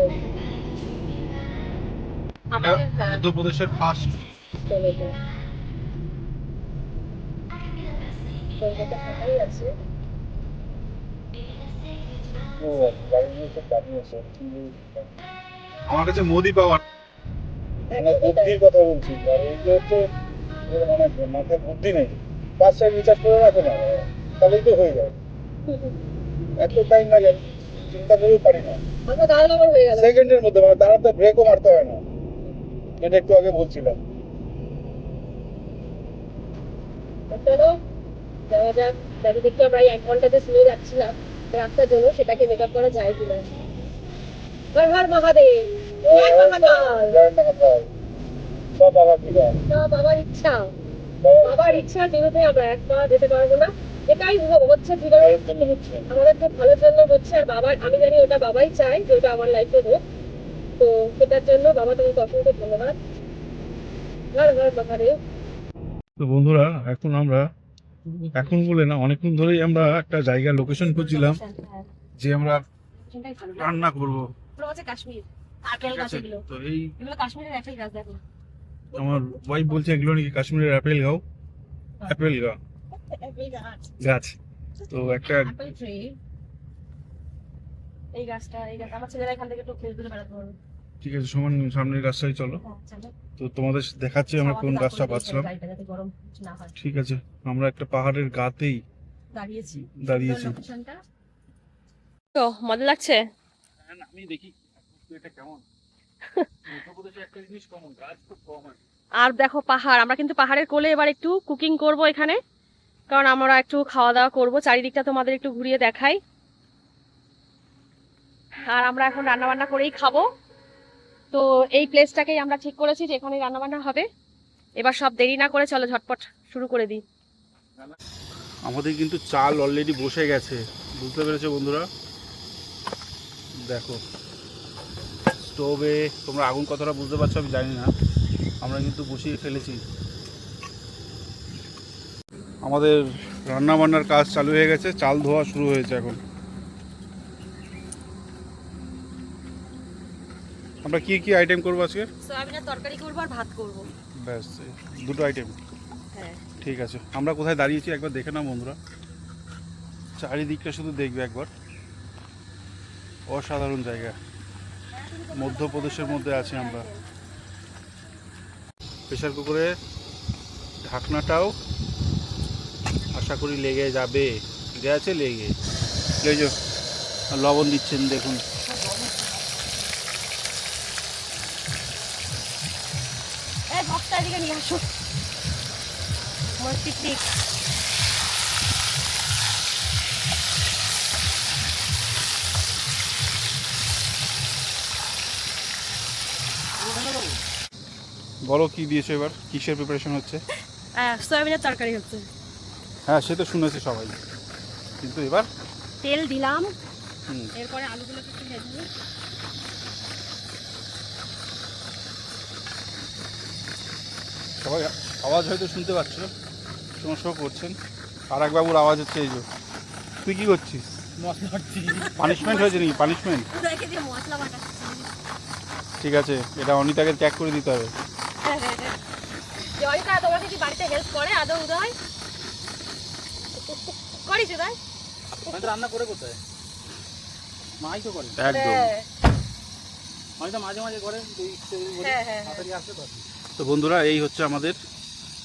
মধ্যপ্রদেশের ফার্স্ট
এটা ফাঁকাই আছে।
আমার কাছে মোদি পাওয়ার
বুদ্ধির কথা বলছি, আর এই যে হচ্ছে মানে মাথায় বুদ্ধি নেই, 5 রিচার্জ করে রাখে না, তাহলেই তো হয়ে যায়। এত টাইম লাগে, চিন্তা করেও পারি না,
আমরা দাঁড়ানো আমার হয়ে গেল।
সেকেন্ডের মধ্যে, মানে দাঁড়াতে ব্রেকও মারতে হয় না, এটা একটু আগে বলছিলাম।
চলো যাওয়া যাক, দেখো দেখি আমরা এই 1 ঘন্টাতে শুনে যাচ্ছিলাম রাস্তার জন্য, সেটাকে মেকআপ করা যায় কিনা। হর হর মহাদেব, জয় মহাকাল।
সব বাবা কি যায়,
না, বাবার ইচ্ছা, বাবার ইচ্ছা যেহেতু আমরা এক পা যেতে পারবো না, এটাই হচ্ছে জীবন
এর জন্য হচ্ছে।
আমাদের খুব ভালোর জন্য হচ্ছে। আর বাবার, আমি জানি ওটা বাবাই চাই যে ওটা আমার লাইফে হোক, তো সেটার জন্য বাবা তোমাকে অসংখ্য ধন্যবাদ। হর হর মহাদেব।
তো বন্ধুরা, এখন বলে না, অনেকক্ষণ ধরেই আমরা একটা জায়গার লোকেশন খুঁজছিলাম যে আমরা রান্না করব।
কাশ্মীর আপেল
ঠিক
গাছ,
আছে,
এগুলো
তো এই
এগুলো কাশ্মীরের আপেল গাছ, দেখো
আমার ওয়াইফ বলছে এগুলো নাকি কাশ্মীরের আপেল গাছ। তো একটা
আপেল ট্রি, এই গাছটা, আমার ছেলেরা এখান থেকে একটু খেলতে বেড়াতে পারবে।
ঠিক আছে, সামনের রাস্তায় চলো।
চলো।
তো তোমাদের দেখাচ্ছি আমরা কোন গাছটা পাচ্ছিলাম।
গাড়িটা যাতে গরম না হয়।
ঠিক আছে, আমরা একটা পাহাড়ের গাতেই দাঁড়িয়েছি।
লোকেশনটা তো মজা লাগছে।
আমি দেখি এটা কেমন। মধ্যপ্রদেশে একটা জিনিস কমন, গাছ খুব কম আছে।
আর দেখো পাহাড়, আমরা কিন্তু পাহাড়ের কোলে এবার একটু কুকিং করব এখানে, কারণ আমরা একটু খাওয়া দাওয়া করব। চারিদিকটা তোমাদের একটু ঘুরিয়ে দেখাই। আর আমরা এখন রান্না বান্না করেই খাবো। তো এই প্লেসটাকেই আমরা ঠিক করেছি যে এখানে রান্না বান্না হবে। এবার সব দেরি না করে চলো ঝটপট শুরু করে দিই।
আমাদের কিন্তু চাল অলরেডি বসে গেছে, বুঝতে পেরেছো বন্ধুরা? দেখো স্টোভে, তোমরা আগুন কতটা বুঝতে পারছো আমি জানি না, আমরা কিন্তু বসিয়ে ফেলেছি। আমাদের রান্না বান্নার কাজ চালু হয়ে গেছে, চাল ধোয়া শুরু হয়েছে এখন। আমরা কি কি আইটেম করবো আজকে?
সয়াবিনের তরকারি করবো আর ভাত করবো।
ব্যাস, দুটো আইটেম।
হ্যাঁ,
ঠিক আছে, আমরা কোথায় দাঁড়িয়েছি একবার দেখে নাও বন্ধুরা, চারিদিকটা শুধু দেখবে একবার। অসাধারণ জায়গা, মধ্যপ্রদেশের মধ্যে আছি আমরা। প্রেসার কুকারে ঢাকনাটাও আশা করি লেগে যাবে, গেছে লেগে। এই যে লবণ দিচ্ছেন দেখুন।
এই ভাতটা এদিকে নিয়ে আসো। আমার পিকনিক।
বলো কি দিয়েছো এবার, কিসের প্রিপারেশন হচ্ছে?
সয়াবিনের তরকারি হচ্ছে।
হ্যাঁ, সে তো শুনেছে সবাই, কিন্তু এবার
তেল দিলাম,
হুম,
এরপরে আলুগুলোকে একটু ভেজে
সবাই আওয়াজ হয়তো শুনতে পাচ্ছ, সমস্যা করছেন। আর এক বাবুর আওয়াজ হচ্ছে। এই যে তুই কি করছিস? পানিশমেন্ট হয়েছে নাকি? পানিশমেন্ট?
রেখে দিয়ে মশলা বাটাচ্ছি।
ঠিক আছে, এটা অনিতাকে ত্যাগ করে দিতে হবে।
জয়িতা তোমাকে কি বাড়িতে হেল্প করে আদৌ উদয়? করিস উদয়?
রান্না করে কোথায়, মাই তো করে,
একদম।
আমি তো মাঝে মাঝে করে
হ্যাঁ হ্যাঁ,
তাড়াতাড়ি আসে তো।
তো বন্ধুরা, এই হচ্ছে আমাদের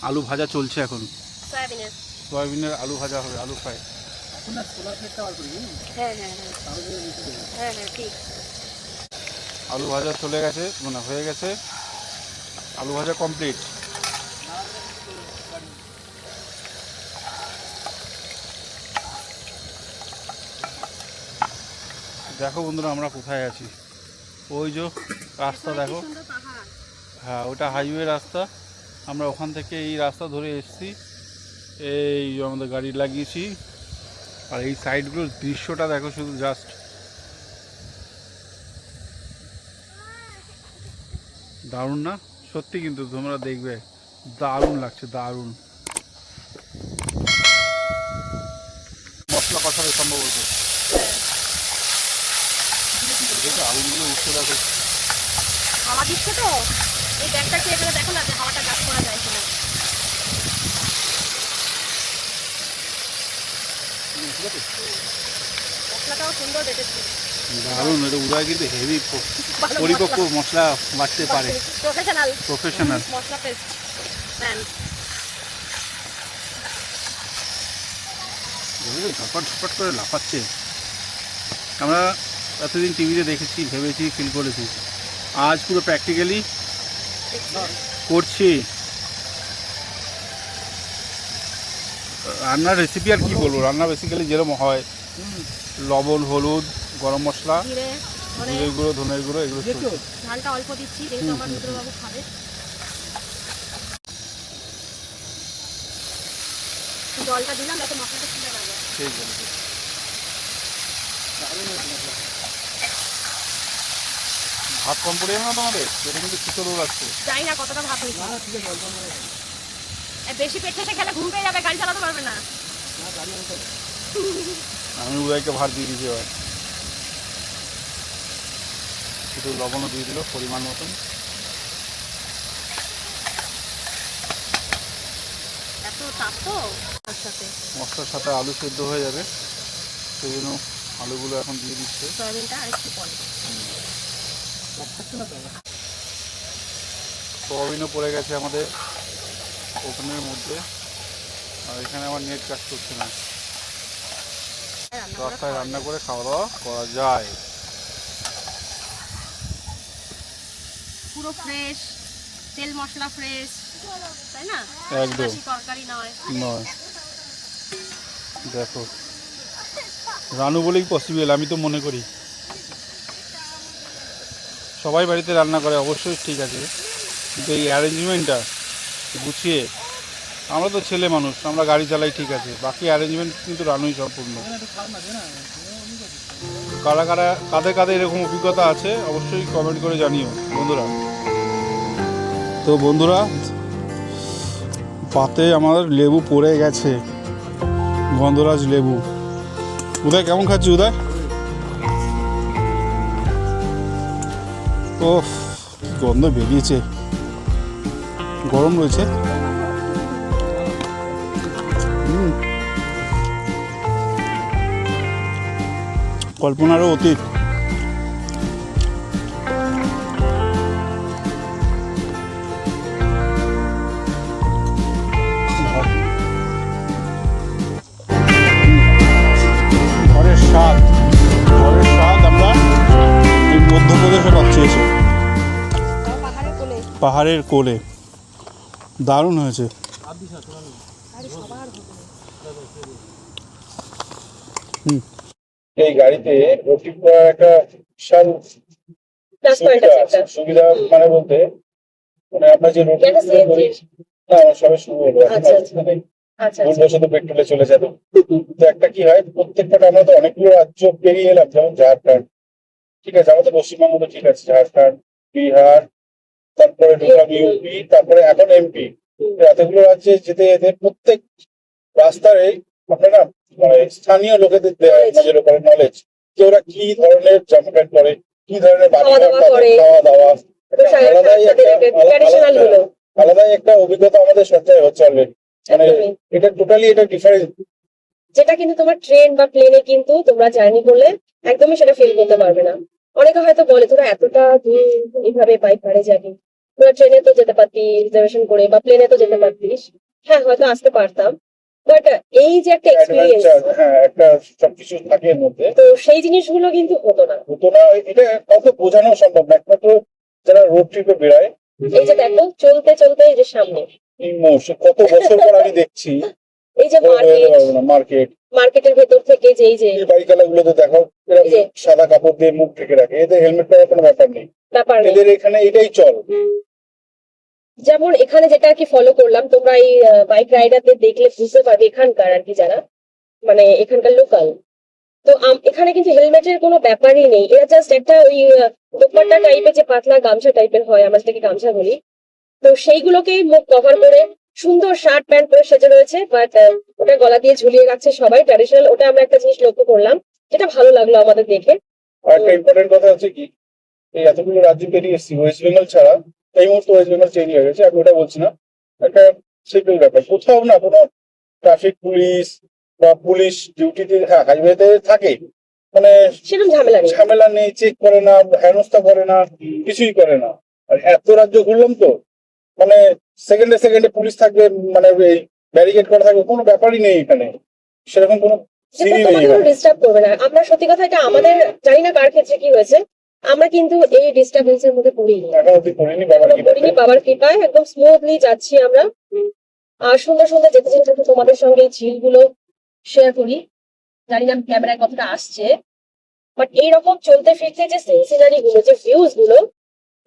আলু ভাজা চলছে এখন।
সয়াবিনের।
সয়াবিনের আলু ভাজা হবে, আলু ফ্রাই।
সোলার প্লেটটা বার করি,
হ্যাঁ হ্যাঁ হ্যাঁ হ্যাঁ হ্যাঁ, ঠিক।
আলু ভাজা চলে গেছে, মানে হয়ে গেছে, আলু ভাজা কমপ্লিট। দেখো বন্ধুরা, আমরা কোথায় আছি। ওই যে রাস্তা দেখো,
সুন্দর পাহাড়।
হ্যাঁ ওটা হাইওয়ে রাস্তা। আমরা ওখান থেকে এই রাস্তা ধরে এসেছি, এই আমাদের গাড়ি লাগিয়েছি। আর এই সাইডগুলোর দৃশ্যটা দেখো শুধু, জাস্ট দারুণ না? সত্যি কিন্তু তোমরা দেখবে, দারুণ লাগছে, দারুণ। মশলা কষাবে সম্ভবত, আগুনগুলো উঠতে দেখো।
হাওয়া দিচ্ছে তো, এই ব্যাগটা কি এখানে দেখো না যে হাওয়াটা গাছ করা যায় কিনা। মশলাটাও সুন্দর বেটেছে।
দারুণ, এটা উদয় কিন্তু হেভি পরিপক্ক মশলা বাটতে পারে,
প্রফেশনাল
প্রফেশনাল।
মশলা পেস্ট ম্যান।
ঝটপট ঝটপট করে লাফাচ্ছে। আমরা এতদিন টিভিতে দেখেছি, ভেবেছি, ফিল করেছি, আজ পুরো প্র্যাকটিক্যালি করছি। রান্নার রেসিপি আর কি বলবো, রান্না বেসিক্যালি যেরকম হয়, লবণ, হলুদ, গরম মশলা,
জিরে ধনে
জিরে গুঁড়ো, ধনের গুঁড়ো, এগুলো চলছে।
ঝালটা অল্প দিচ্ছি যেহেতু আমার রুদ্রবাবু খাবে। জলটা দিলাম যাতে মশলাটা ফুলে না যায়।
সেই জন্য। ভাত কম পড়ে যাবে না তোমাদের? এটা কিন্তু ছোটো রোল আসছে।
জানি না কতটা ভাত হয়েছে। বেশি পেট ঠেসে খেলে ঘুম পেয়ে যাবে, গাড়ি চালাতে পারবে না।
আমি উদয়কে ভাত দিয়ে দিয়েছি এবার। একটু লবণও দিয়ে দিল পরিমাণ মতন।
এত তাপ তো তার সাথে
মশলার সাথে আলু সেদ্ধ হয়ে যাবে, সেই জন্য আলুগুলো এখন দিয়ে দিচ্ছে।
সয়াবিনটা আর একটু পরে।
সোয়াবিনও পড়ে গেছে আমাদের ওভেনের মধ্যে, আর এখানে আমার নেট কাজ করছে না। রাস্তায় রান্না করে খাওয়া দাওয়া করা যায়।
পুরো ফ্রেশ, তেল মশলা ফ্রেশ, তাই না?
একদম।
বেশি তরকারি নয়।
নয়, দেখো রানু বলেই পসিবল, আমি তো মনে করি। সবাই বাড়িতে রান্না করে অবশ্যই ঠিক আছে, কিন্তু এই অ্যারেঞ্জমেন্টটা গুছিয়ে, আমরা তো ছেলে মানুষ, আমরা গাড়ি চালাই ঠিক আছে, বাকি অ্যারেঞ্জমেন্ট কিন্তু রানুই সম্পূর্ণ। কারা কারা কাদের কাদের এরকম অভিজ্ঞতা আছে অবশ্যই কমেন্ট করে জানিও বন্ধুরা। তো বন্ধুরা, পাতে আমার লেবু পড়ে গেছে, গন্ধরাজ লেবু। উদয় কেমন খাচ্ছি উদয়? ও গন্ধ বেরিয়েছে, গরম রয়েছে। কল্পনারও অতীত। ঘরের স্বাদ, ঘরের স্বাদ আমরা এই মধ্যপ্রদেশে পাচ্ছি এসে,
পাহাড়ের কোলে।
পাহাড়ের কোলে। দারুণ হয়েছে। এই গাড়িতে রুটি করার একটা বিশাল
প্লাস পয়েন্ট আছে একটা।
সুবিধা, মানে বলতে, মানে আমরা যে রুটি
এটা CNG
করি না, আমার সবাই শুরু হলো,
আচ্ছা, আচ্ছা। আচ্ছা আচ্ছা।
ভুলবশত পেট্রোলে চলে যাবে। তো একটা কি হয়, প্রত্যেকটা আমরা তো অনেকগুলো রাজ্য পেরিয়ে এলাম, যেমন ঝাড়খণ্ড, ঠিক আছে, আমাদের পশ্চিমবঙ্গ তো ঠিক আছে, ঝাড়খণ্ড, বিহার, তারপরে ঢুকলাম ইউপি, তারপরে এখন এমপি। এতগুলো রাজ্যে যেতে যেতে প্রত্যেক রাস্তায় আপনারা মানে স্থানীয় লোকেদের নজর করে নলেজ, যে ওরা কি ধরনের জামা প্যান্ট পরে, কি ধরনের বাড়ি
খাওয়া দাওয়া করে।
খাওয়া দাওয়া,
পোশাক
আলাদাই
তাদের ট্র্যাডিশনাল গুলো।
আলাদাই একটা অভিজ্ঞতা আমাদের সঞ্চয় হচ্ছে অলরেডি। মানে
একদমই।
এটা টোটালি এটা ডিফারেন্ট।
যেটা কিন্তু তোমার ট্রেন বা প্লেনে কিন্তু তোমরা জার্নি করলে একদমই সেটা ফিল করতে পারবে না। অনেকে হয়তো বলে তোরা এতটা দূর এইভাবে বাইক ভাড়ে যাবি, তোরা ট্রেনে তো যেতে পারতি রিজার্ভেশন করে, বা প্লেনে তো যেতে পারতিস। হ্যাঁ, হয়তো আসতে পারতাম, বাট এই যে একটা এক্সপিরিয়েন্স,
হ্যাঁ, একটা সবকিছু থাকে এর মধ্যে,
তো সেই জিনিসগুলো কিন্তু হতো না।
হতো না। এটা কাউকে বোঝানো সম্ভব না, একমাত্র যারা রোড ট্রিপে বেড়ায়।
এই যে দেখো চলতে চলতে এই যে সামনে
কত বছর পর আমি দেখছি
এই যে
মার্কেট,
মার্কেটের ভেতর থেকে যে এই যে
বাইকালা গুলোতে দেখো এরা
এই যে।
সাদা কাপড় দিয়ে মুখ ঢেকে রাখে, এদের হেলমেট পরার কোনো ব্যাপার নেই,
ব্যাপার নেই।
এদের এখানে এটাই চল।
যেমন এখানে যেটা আর কি ফলো করলাম, তোমরা এই বাইক রাইডারদের দেখলে বুঝতে পারবে এখানকার আর কি যারা মানে এখানকার লোকাল। তো এখানে কিন্তু হেলমেটের কোনো ব্যাপারই নেই, এরা জাস্ট একটা ওই দোপাট্টা টাইপের যে পাতলা গামছা টাইপের হয়, আমরা যেটাকে গামছা বলি, তো সেইগুলোকেই মুখ কভার করে সুন্দর শার্ট প্যান্ট পরে সেজে রয়েছে, বাট ওটা গলা দিয়ে ঝুলিয়ে রাখছে সবাই ট্র্যাডিশনাল। ওটা আমরা একটা জিনিস লক্ষ্য করলাম, যেটা ভালো লাগলো আমাদের দেখে।
আর একটা ইম্পর্টেন্ট কথা হচ্ছে কি, এই এতগুলো রাজ্য পেরিয়ে এসেছি, ওয়েস্ট বেঙ্গল ছাড়া, এই মুহূর্তে ওয়েস্ট বেঙ্গল চেঞ্জ হয়ে গেছে, আমি ওটা বলছি না, একটা সিম্পল ব্যাপার, কোথাও না কোনো ট্রাফিক পুলিশ বা পুলিশ ডিউটিতে হাইওয়েতে থাকে, মানে
সেরকম ঝামেলা নেই।
ঝামেলা নেই, চেক করে না, হেনস্থা করে না, কিছুই করে না। আর এত রাজ্য ঘুরলাম তো, মানে সেকেন্ডে সেকেন্ডে পুলিশ থাকবে, মানে এই ব্যারিকেড করা থাকবে, কোনো ব্যাপারই নেই এখানে, সেরকম কোনো
যেটা
সিনই নেই
তোমাদের
এখানে।
ডিস্টার্ব করবে না। আমরা সত্যি কথা, এটা আমাদের জানি না কার ক্ষেত্রে কি হয়েছে, আমরা কিন্তু এই ডিস্টার্বেন্সের মধ্যে পড়িনি,
এখন অব্দি করিনি বাবার
এখনো পড়িনি। বাবার কৃপায় একদম স্মুথলি যাচ্ছি আমরা। আর সুন্দর সুন্দর যেতে যেতে যেতে তোমাদের সঙ্গে এই ঝিলগুলো শেয়ার করি। জানি না ক্যামেরায় কতটা আসছে, বাট এইরকম চলতে ফিরতে যে সিনারি গুলো, যে ভিউজ গুলো,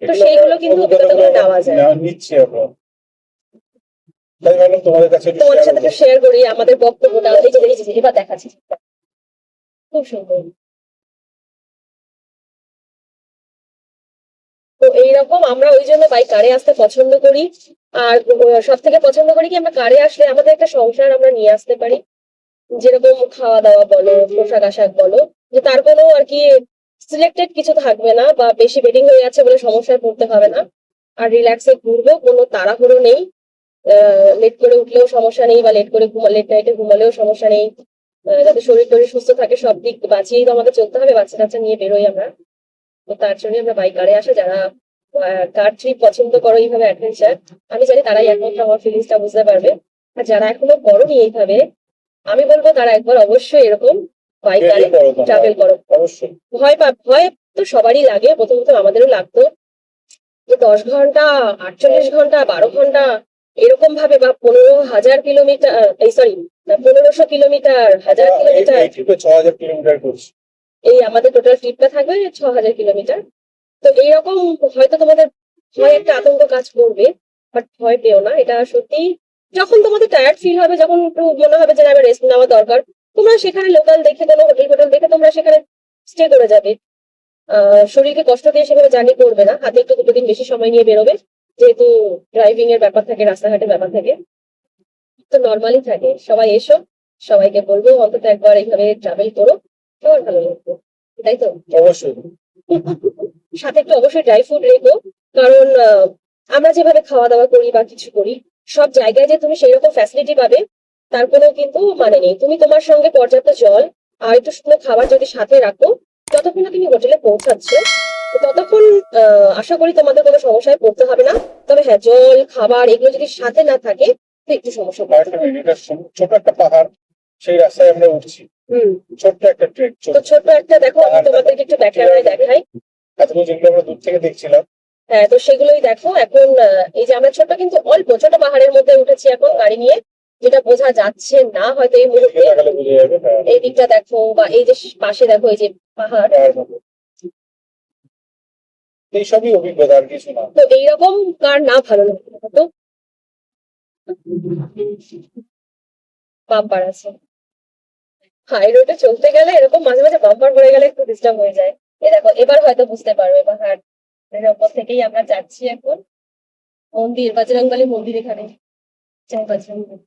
তো সেইগুলো কিন্তু অভিজ্ঞতাগুলো নেওয়া যায়।
নিচ্ছি আমরা, তাই ভাবলাম তোমাদের কাছে একটু
তোমাদের
share
সাথে
করি।
শেয়ার করি আমাদের বক্তব্যটা। এই যে এবার দেখাচ্ছি, খুব সুন্দর। তো এইরকম আমরা ওই জন্য বাই কারে আসতে পছন্দ করি। আর সব থেকে পছন্দ করি কি, আমরা কারে আসলে আমাদের একটা সংসার আমরা নিয়ে আসতে পারি। যেরকম খাওয়া দাওয়া বলো, পোশাক আশাক বলো, যে তার কোনো আর কি সিলেক্টেড কিছু থাকবে না, বা বেশি বেডিং হয়ে যাচ্ছে বলে সমস্যায় পড়তে হবে না। আর রিল্যাক্সে ঘুরবো, কোনো তাড়াহুড়ো নেই। লেট করে উঠলেও সমস্যা নেই, বা লেট নাইটে ঘুমালেও সমস্যা নেই। যাতে শরীর টরীর সুস্থ থাকে, সব দিক বাঁচিয়েই তো আমাদের চলতে হবে। বাচ্চা কাচ্চা নিয়ে বেরোই আমরা, তো তার জন্য আমরা বাই কারে আসা। যারা কার ট্রিপ পছন্দ করো, এইভাবে অ্যাডভেঞ্চার, আমি জানি তারাই একমাত্র আমার ফিলিংসটা বুঝতে পারবে। আর যারা এখনো করোনি এইভাবে, আমি বলবো তারা একবার অবশ্যই এরকম বাই কারে
Travel করো তোমরা,
ট্রাভেল করো।
অবশ্যই।
ভয় তো সবারই লাগে, প্রথমত আমাদেরও লাগতো, যে 10 ঘন্টা, 48 ঘন্টা, 12 ঘন্টা এরকম ভাবে, বা 15,000 কিলোমিটার, এই সরি 1500 কিলোমিটার, 1000 কিলোমিটার,
এই ট্রিপে 6000 কিলোমিটার করছি।
এই আমাদের টোটাল ট্রিপটা থাকবে 6000 কিলোমিটার। তো এইরকম হয়তো তোমাদের ভয়, একটা আতঙ্ক কাজ করবে, বাট ভয় পেও না। এটা সত্যি, যখন তোমাদের টায়ার্ড ফিল হবে, যখন একটু মনে হবে যে আমার রেস্ট নেওয়া দরকার, তোমরা সেখানে লোকাল দেখে, কোনো হোটেল দেখে তোমরা সেখানে স্টে করে যাবে। শরীরকে কষ্ট দিয়ে সেভাবে জার্নি করবে না, হাতে একটু 2 দিন বেশি সময় নিয়ে বেরোবে, যেহেতু ড্রাইভিং এর ব্যাপার থাকে, রাস্তাঘাটের ব্যাপার থাকে, তো নর্মালি থাকে। সবাই এসো, সবাইকে বলবো অন্তত একবার এইভাবে ট্রাভেল করো, সবার ভালো লাগবে, তাই তো?
অবশ্যই।
সাথে একটু অবশ্যই ড্রাই ফুড রেখো, কারণ আমরা যেভাবে খাওয়া দাওয়া করি বা কিছু করি, সব জায়গায় যে তুমি সেই রকম ফ্যাসিলিটি পাবে তার কোনো কিন্তু মানে নেই। তুমি তোমার সঙ্গে পর্যাপ্ত জল আর একটু শুকনো খাবার যদি সাথে রাখো, যতক্ষণ না তুমি হোটেলে পৌঁছাচ্ছ, ততক্ষণ আশা করি তোমাদের কোনো সমস্যায় পড়তে হবে না। তবে হ্যাঁ, জল খাবার এগুলো যদি সাথে না থাকে তো একটু সমস্যা
আর
পড়তে
একটা
পারে।
minute, এটা ছোট একটা পাহাড়, সেই রাস্তায় আমরা উঠছি,
হুম,
ছোট্ট একটা ট্রেক।
তো ছোট একটা দেখো, আমি তোমাদেরকে একটু ব্যাক ক্যামেরায় দেখাই।
এতগুলো যেগুলো আমরা দূর থেকে দেখছিলাম,
হ্যাঁ, তো সেগুলোই দেখো। এখন এই যে আমরা ছোট, কিন্তু অল্প ছোট পাহাড়ের মধ্যে উঠেছি এখন গাড়ি নিয়ে, যেটা বোঝা যাচ্ছে না হয়তো এই মুহূর্তে।
এদিকে তাকালে বোঝা যাবে। হ্যাঁ,
এই দিকটা দেখো, বা এই যে পাশে দেখো, এই যে পাহাড়।
পাহাড় মতো। এইসবই অভিজ্ঞতা, আর কিছু না।
তো এইরকম কার না ভালো লাগে, তো বাম্পার আছে। হাই রোডে চলতে গেলে এরকম মাঝে মাঝে বাম্পার পড়ে গেলে একটু ডিস্টার্ব হয়ে যায়। এই দেখো, এবার হয়তো বুঝতে পারবে পাহাড় এর উপর থেকেই আমরা যাচ্ছি এখন। মন্দির, বজরংবলী মন্দির এখানে। জয় বজরংবলী।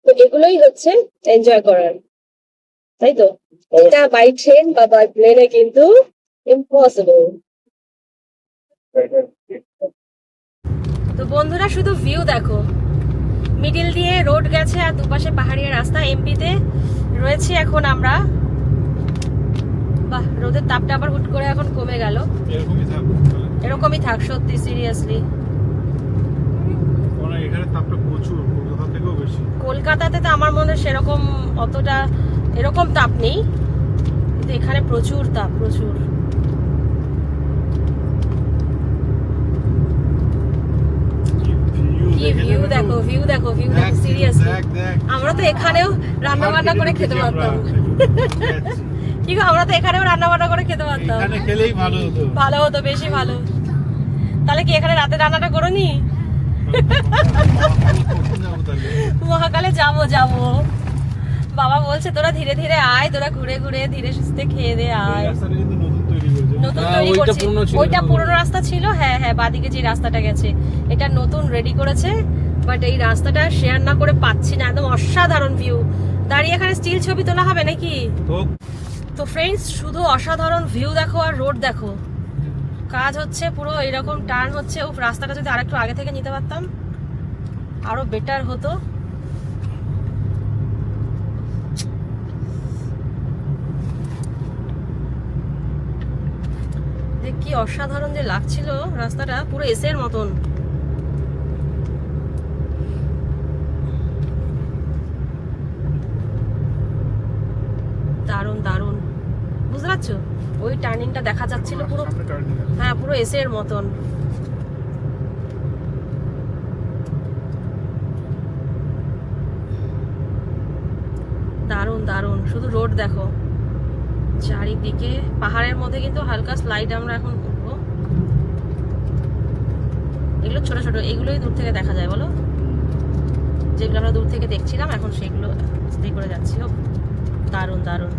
তো এগুলোই হচ্ছে এনজয় করার, তাই তো? এটা বাই ট্রেন বা বাই প্লেনে কিন্তু ইম্পসিবল।
তো বন্ধুরা, শুধু ভিউ দেখো, মিডিল দিয়ে রোড গেছে আর দুপাশে পাহাড়ি রাস্তা। এমপিতে রয়েছে এখন আমরা। বাহ, রোদের তাপটা আবার হুট করে এখন কমে গেল।
এরকমই থাকবে
এরকমই থাক, সত্যি সিরিয়াসলি।
এখানে তাপটা প্রচুর, কলকাতা থেকেও বেশি।
কলকাতাতে তো আমার মনে হয় সেরকম অতটা এরকম তাপ নেই, কিন্তু এখানে প্রচুর তাপ, প্রচুর। কি ভিউ দেখো, ভিউ দেখো, ভিউ দেখো, সিরিয়াসলি। আমরা তো এখানেও রান্না বান্না করে খেতে পারতাম। কি গো, আমরা তো এখানেও রান্না বান্না করে খেতে পারতাম।
এখানে খেলেই ভালো হতো।
ভালো হতো, বেশি ভালো। তাহলে কি এখানে রাতে রান্নাটা করো নি? মহাকালে যাবো। বাবা বলছে তোরা ধীরে ধীরে আয়, তোরা ঘুরে ঘুরে ধীরে সুস্থে খেয়ে দে আয়। নতুন তৈরি করছে। ওইটা পুরনো রাস্তা ছিল, হ্যাঁ হ্যাঁ, বাদিকে যে রাস্তাটা গেছে এটা নতুন রেডি করেছে। বাট এই রাস্তাটা শেয়ার না করে পাচ্ছি না। একদম অসাধারণ ভিউ। দাঁড়িয়ে এখানে স্টিল ছবি তোলা হবে নাকি? তো ফ্রেন্ডস, শুধু অসাধারণ ভিউ দেখো আর রোড দেখো, কাজ হচ্ছে পুরো এরকম টার্ন হচ্ছে। ও রাস্তাটা যদি আরেকটু আগে থেকে নিতে পারতাম আরো বেটার হতো। দেখ কি অসাধারণ যে লাগছিল, রাস্তাটা পুরো এসের মতন। দারুণ দারুণ, বুঝতে পারছো? ওই টার্নিংটা দেখা যাচ্ছিল পুরো,
সামনে turning আছে।
হ্যাঁ পুরো এসের মতন। দারুণ দারুণ, শুধু রোড দেখো চারিদিকে। পাহাড়ের মধ্যে কিন্তু হালকা স্লাইড আমরা এখন উঠবো। এগুলো ছোট ছোট, এগুলোই দূর থেকে দেখা যায় বলো, যেগুলো আমরা দূর থেকে দেখছিলাম এখন সেগুলো স্টে করে যাচ্ছি। ও দারুণ দারুণ।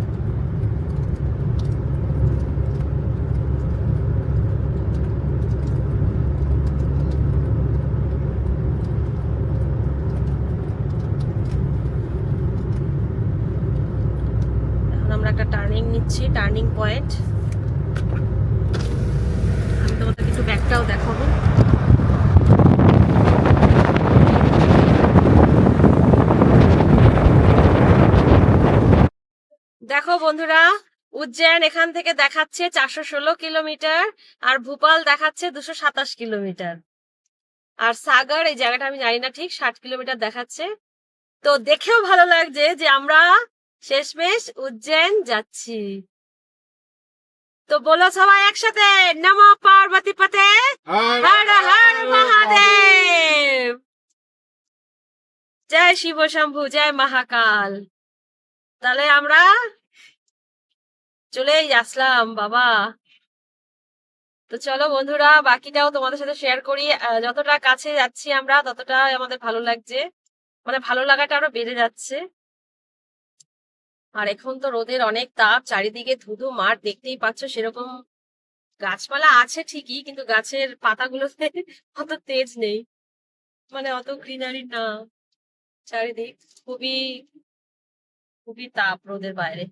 এখন আমরা একটা টার্নিং নিচ্ছি, টার্নিং পয়েন্ট। আমি তোমাদের একটু ব্যাগটাও দেখাবো। দেখো বন্ধুরা, উজ্জয়ন এখান থেকে দেখাচ্ছে 416 কিলোমিটার, আর ভোপাল দেখাচ্ছে 227 কিলোমিটার, আর সাগর এই জায়গাটা আমি জানি না ঠিক 60 কিলোমিটার দেখাচ্ছে। তো দেখেও ভালো লাগছে যে আমরা শেষমেশ উজ্জয়ন যাচ্ছি। তো বলো সবাই একসাথে, নমো পার্বতী পতে, হর হর মহাদেব, জয় শিব শম্ভু, জয় মহাকাল। তাহলে আমরা চলেই আসলাম বাবা। তো চলো বন্ধুরা, বাকিটাও তোমাদের সাথে শেয়ার করি। যতটা কাছে যাচ্ছি আমরা ততটা আমাদের ভালো লাগছে, মানে ভালো লাগাটা আরো বেড়ে যাচ্ছে। আর এখন তো রোদের অনেক তাপ, চারিদিকে ধুধু মাঠ দেখতেই পাচ্ছ। সেরকম গাছপালা আছে ঠিকই, কিন্তু গাছের পাতাগুলোতে অত তেজ নেই, মানে অত গ্রিনারি না। চারিদিক খুবই খুবই তাপ রোদের বাইরে।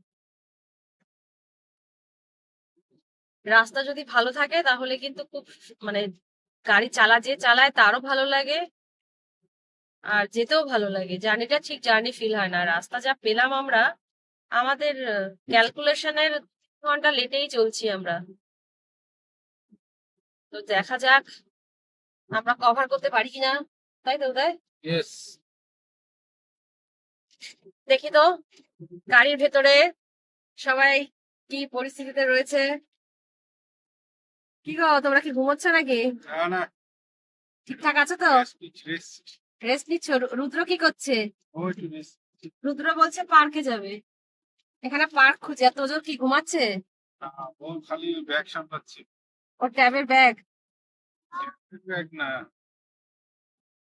রাস্তা যদি ভালো থাকে তাহলে কিন্তু খুব মানে গাড়ি যে চালায় তারও ভালো লাগে, আর যেতেও ভালো লাগে। জার্নিটা ঠিক জার্নি ফিল হয় না। রাস্তা যা পেলাম আমরা, আমাদের ক্যালকুলেশনের ঘন্টা লেটেই চলছি আমরা। তো দেখা যাক আমরা কভার করতে পারি কিনা, তাই তো উদয়?
Yes.
দেখি তো গাড়ির ভেতরে সবাই কি পরিস্থিতিতে রয়েছে। কি গো, তোমরা কি ঘুমোচ্ছ নাকি?
না না,
ঠিকঠাক আছে তো?
rest.
রেস্ট নিচ্ছ? রুদ্র কি করছে?
ওই একটু rest।
রুদ্র বলছে পার্কে যাবে। এখানে পার্ক খুঁজে, এত ওজন কি ঘুমাচ্ছে?
না, ও খালি ব্যাগ সামলাচ্ছে।
ওর ট্যাবের ব্যাগ।
ব্যাগ না,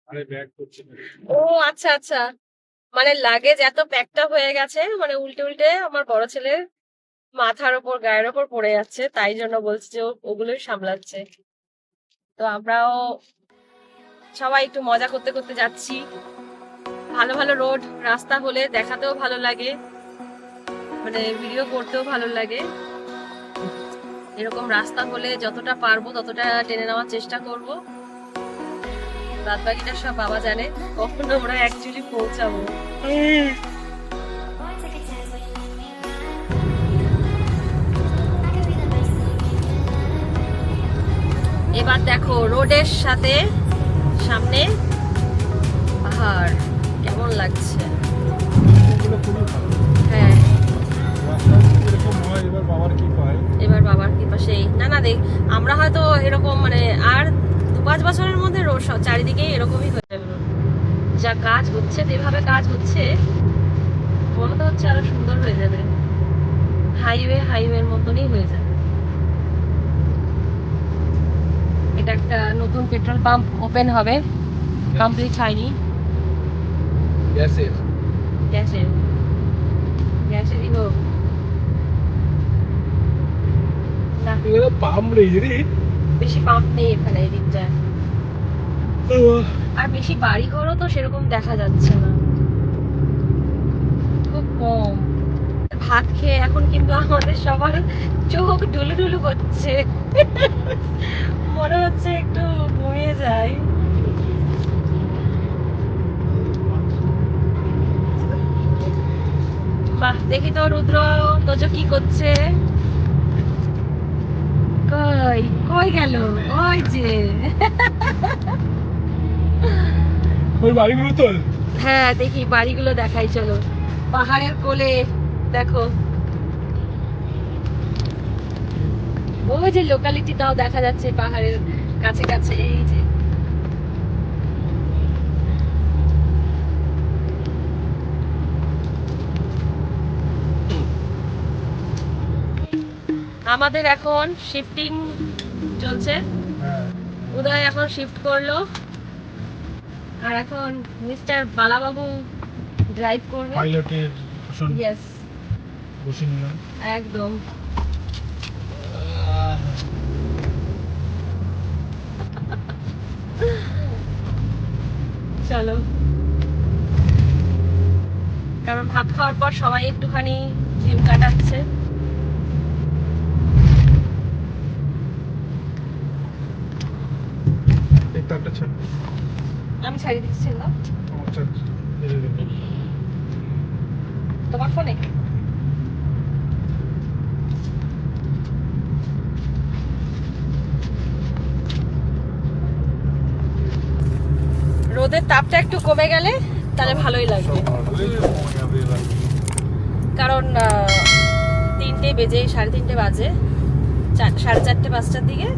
আরে ব্যাগ করছে না।
ও আচ্ছা আচ্ছা, মানে লাগেজ এত প্যাকটা হয়ে গেছে, মানে উল্টে উল্টে আমার বড় ছেলের মাথার ওপর গায়ের ওপর পড়ে যাচ্ছে, তাই জন্য বলছে যে ওগুলোই সামলাচ্ছে। তো আমরাও সবাই একটু মজা করতে করতে যাচ্ছি। ভালো ভালো রোড রাস্তা হলে দেখাতেও ভালো লাগে, মানে ভিডিও করতেও ভালো লাগে। এরকম রাস্তা হলে যতটা পারবো ততটা টেনে নেওয়ার চেষ্টা করব। বাদ বাকিটা সব বাবা জানে কখন আমরা অ্যাকচুয়ালি পৌঁছাবো। এবার দেখো রোডের সাথে সামনে পাহাড়, কেমন লাগছে?
এগুলো খুবই ভালো।
হ্যাঁ,
রাস্তা যদি এরকম হয়, এবার বাবার কি পায়।
এবার বাবার কৃপা সেই। না না দেখ, আমরা হয়তো এরকম মানে আর 2-5 বছরের মধ্যে চারিদিকে এরকমই হয়ে যাবে। যা কাজ হচ্ছে, যেভাবে কাজ হচ্ছে মনে তো হচ্ছে আরো সুন্দর হয়ে যাবে, হাইওয়ের মতনই হয়ে যাবে। এটা একটা নতুন পেট্রোল পাম্প ওপেন হবে, কমপ্লিট হয়নি।
গ্যাসের
গ্যাসেরই হোক না,
পাম্প নেই রে।
বেশি পাম্প নেই এখানে এই দিকটায়। আর বেশি বাড়ি ঘরও তো সেরকম দেখা যাচ্ছে না, খুব কম। ভাত খেয়ে এখন কিন্তু আমাদের সবার চোখ ঢুলু ঢুলু করছে, মনে হচ্ছে একটু ঘুমিয়ে যায়। বাহ, দেখি তো রুদ্র তোজো কি করছে। কই কই গেল? ওই যে।
ওই বাড়িগুলো তো
হ্যাঁ, দেখি বাড়িগুলো দেখাই, চলো। পাহাড়ের কোলে দেখো, ওই যে লোকালিটিটাও দেখা যাচ্ছে পাহাড়ের কাছে কাছে। এই যে আমাদের এখন শিফটিং চলছে, উদয় এখন শিফট করলো, আর এখন মিস্টার বালাবাবু ড্রাইভ করবে।
পাইলটের আসন
ইয়েস,
বসে নিলাম।
একদম। চলো, কারণ ভাত খাওয়ার পর সবাই একটুখানি জিম কাটাচ্ছে।
এই তারটা ছাড়,
আমি ছাড়িয়ে দিচ্ছি না
আমার ছাড়, ধীরে ধীরে।
তোমার ফোনে। রোদের তাপটা একটু কমে গেলে তাহলে ভালোই লাগবে, কারণ 3টে বেজে, 3:30 বাজে, 4:30 5টার দিকে,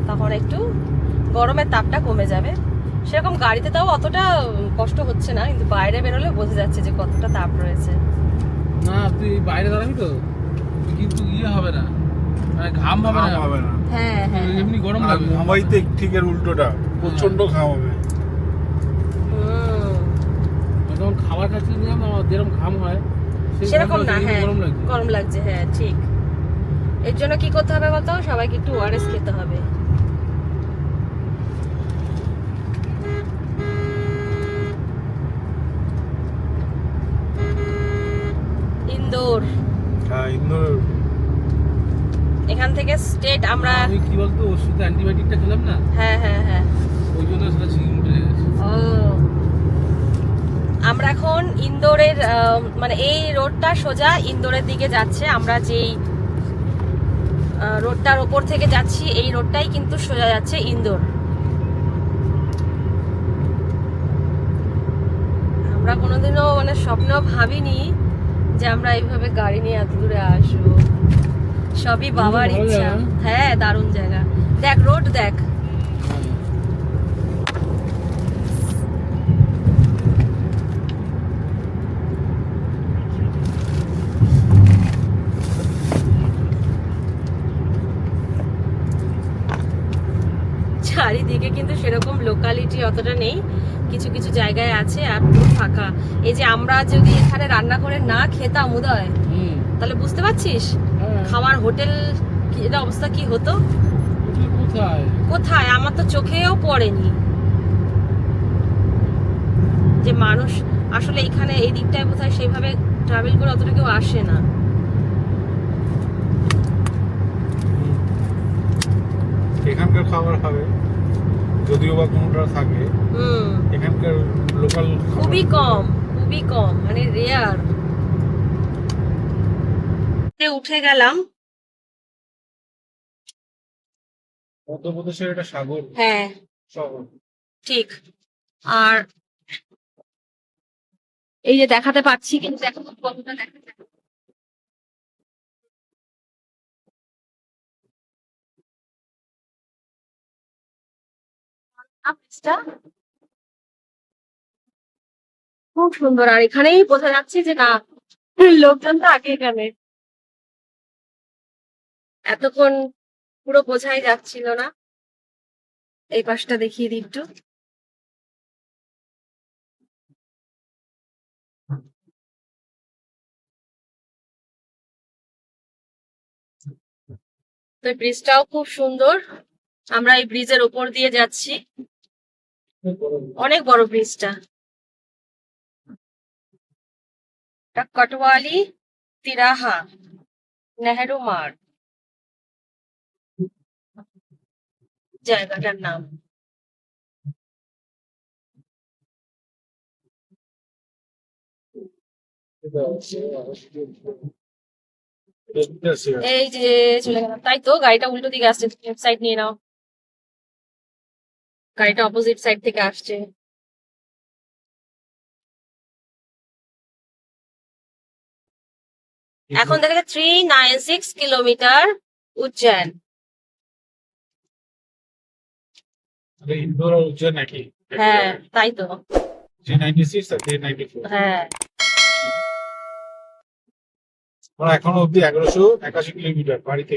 তখন একটু গরমের তাপটা কমে যাবে। সেরকম গাড়িতে তাও অতটা কষ্ট হচ্ছে না, কিন্তু বাইরে বেরোলে বোঝা যাচ্ছে যে কতটা তাপ রয়েছে।
না তুই বাইরে দাঁড়াবি তো, তুই কিন্তু ইয়ে হবে না, মানে ঘাম হবে না,
হবে না।
হ্যাঁ হ্যাঁ,
এমনি গরম
আর
লাগবে।
মুম্বাইতে ঠিক এর উল্টোটা, প্রচন্ড ঘাম হবে।
হুম,
যখন খাবার খাচ্ছি আমার যেরকম ঘাম হয় সেই
সেরকম
ঘামটা
না।
হচ্ছে,
হ্যাঁ,
গরম লাগছে।
গরম লাগছে, হ্যাঁ ঠিক। এর জন্য কি করতে হবে বলতো, সবাইকে একটু ওআরএস খেতে হবে। ইন্দোর,
হ্যাঁ, ইন্দোর।
এখান থেকে স্টেট আমরা।
আমি কি বলতো ওষুধ অ্যান্টিবায়োটিকটা খেলাম না,
হ্যাঁ হ্যাঁ হ্যাঁ,
ওই জন্য সেটা ছিঁড়ে উঠে গেছে।
ও, আমরা এখন ইন্দোরের মানে এই রোডটা সোজা ইন্দোরের দিকে যাচ্ছে। আমরা যেই রোডটার ওপর থেকে যাচ্ছি, এই রোডটাই কিন্তু সোজা যাচ্ছে ইন্দোর। আমরা কোনোদিনও মানে স্বপ্ন ভাবিনি যে আমরা এইভাবে গাড়ি নিয়ে এত দূরে আসবো। সবই বাবার
ভালো
ইচ্ছা।
জায়গা।
হ্যাঁ, দারুণ জায়গা। দেখ রোড দেখ, চারিদিকে কিন্তু সেরকম লোকালিটি অতটা নেই, কিছু কিছু জায়গায় আছে আর পুরো ফাঁকা। এই যে আমরা যদি এখানে রান্না করে না খেতাম উদয়, তাহলে বুঝতে পারছিস
হ্যাঁ,
খাবার হোটেল এর অবস্থা কি হতো।
হোটেল কোথায়?
কোথায়, আমার তো চোখেও পড়েনি যে মানুষ আসলে এখানে এই দিকটায় বোধহয় সেইভাবে ট্রাভেল করে অতটা কেউ আসে না।
এখানকার খাবার খাবে, যদিও বা কোনোটা থাকে,
হুম,
এখানকার লোকাল
খুবই কম, খুবই কম, মানে রেয়ার। উঠে গেলাম।
মধ্যপ্রদেশের একটা সাগর
হ্যাঁ
শহর।
ঠিক। আর এই যে দেখাতে পাচ্ছি, কিন্তু দেখো কতটা দেখা যায়। ব্রিজটা খুব সুন্দর, আর এখানেই বোঝা যাচ্ছে যে না, লোকজন তো আগে এখানে। এতক্ষণ পুরো বোঝাই যাচ্ছিল না। এই পাশটা দেখিয়ে দিই একটু। তো ব্রিজটাও খুব সুন্দর। আমরা এই ব্রিজের ওপর দিয়ে যাচ্ছি, অনেক বড় ব্রিজটা। কটওয়ালি তিরাহা নেহেরু মার্গ জায়গাটার নাম। এই যে চলে গেলাম, তাই তো গাড়িটা উল্টো দিকে আসছে, সাইড নিয়ে নাও, গাড়িটা অপোজিট সাইড থেকে আসছে। এখন দেখা যায় 396 কিলোমিটার উজ্জয়ন।
ইন্দোর আর উজ্জয়ন একই।
হ্যাঁ তাই তো,
396 আর 394।
হ্যাঁ
আমরা এখনো অব্দি 1181 কিলোমিটার বাড়িতে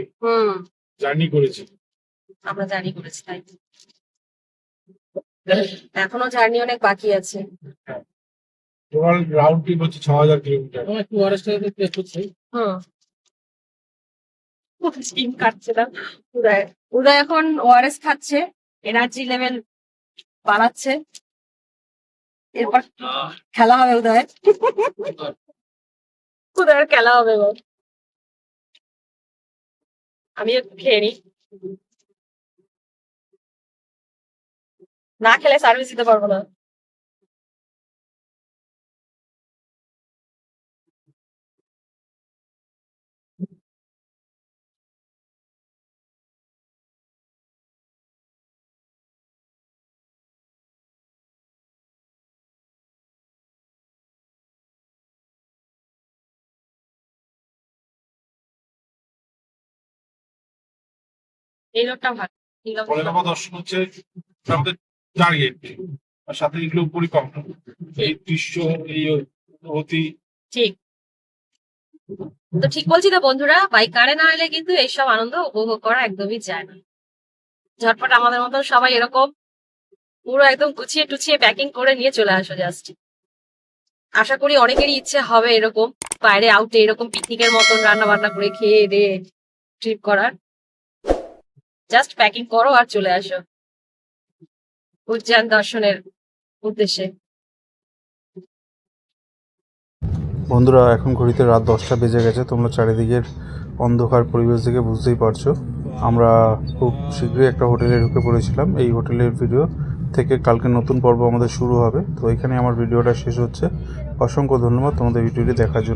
জার্নি করেছি।
আমরা জার্নি করেছি, তাই তো। এখনো জার্নি অনেক বাকি আছে।
টোটাল রাউন্ড ট্রিপ হচ্ছে 6000 কিলোমিটার।
আমার একটু ওয়ারেস্টটা টেস্ট করছি।
স্কিম কাটছে না উদয়। উদয় এখন ওআরএস খাচ্ছে, এনার্জি লেভেল বাড়াচ্ছে। এরপর খেলা হবে উদয়, উদয়ের খেলা হবে এবার। আমি একটু খেয়ে নি, না খেলে সার্ভিস দিতে পারবো না। এই লোকটা ভালো, এই লোকটা
ভোলেনাথ দর্শন হচ্ছে আমাদের টার্গেট, আর সাথে এগুলো পরিকল্পনা, এই দৃশ্য, এই অনুভূতি।
ঠিক। তো ঠিক বলছি তো বন্ধুরা, বাইক কারে না এলে কিন্তু এইসব আনন্দ উপভোগ করা একদমই যায় না। ঝটপট আমাদের মতন সবাই এরকম পুরো একদম গুছিয়ে টুছিয়ে প্যাকিং করে নিয়ে চলে আসো জাস্ট। আশা করি অনেকেরই ইচ্ছে হবে এরকম বাইরে আউটে এরকম পিকনিকের মতন রান্না বান্না করে খেয়ে দিয়ে ট্রিপ করার। জাস্ট প্যাকিং করো আর চলে আসো উজ্জয়ন দর্শনের উদ্দেশ্যে।
বন্ধুরা, এখন ঘড়িতে রাত 10টা বেজে গেছে। তোমরা চারিদিকের অন্ধকার পরিবেশ দেখে বুঝতেই পারছো। আমরা খুব শীঘ্রই একটা হোটেলে ঢুকে পড়েছিলাম। এই হোটেলের ভিডিও থেকে কালকে নতুন পর্ব আমাদের শুরু হবে। তো এখানে আমার ভিডিওটা শেষ হচ্ছে। অসংখ্য ধন্যবাদ তোমাদের ভিডিওটি দেখার জন্য।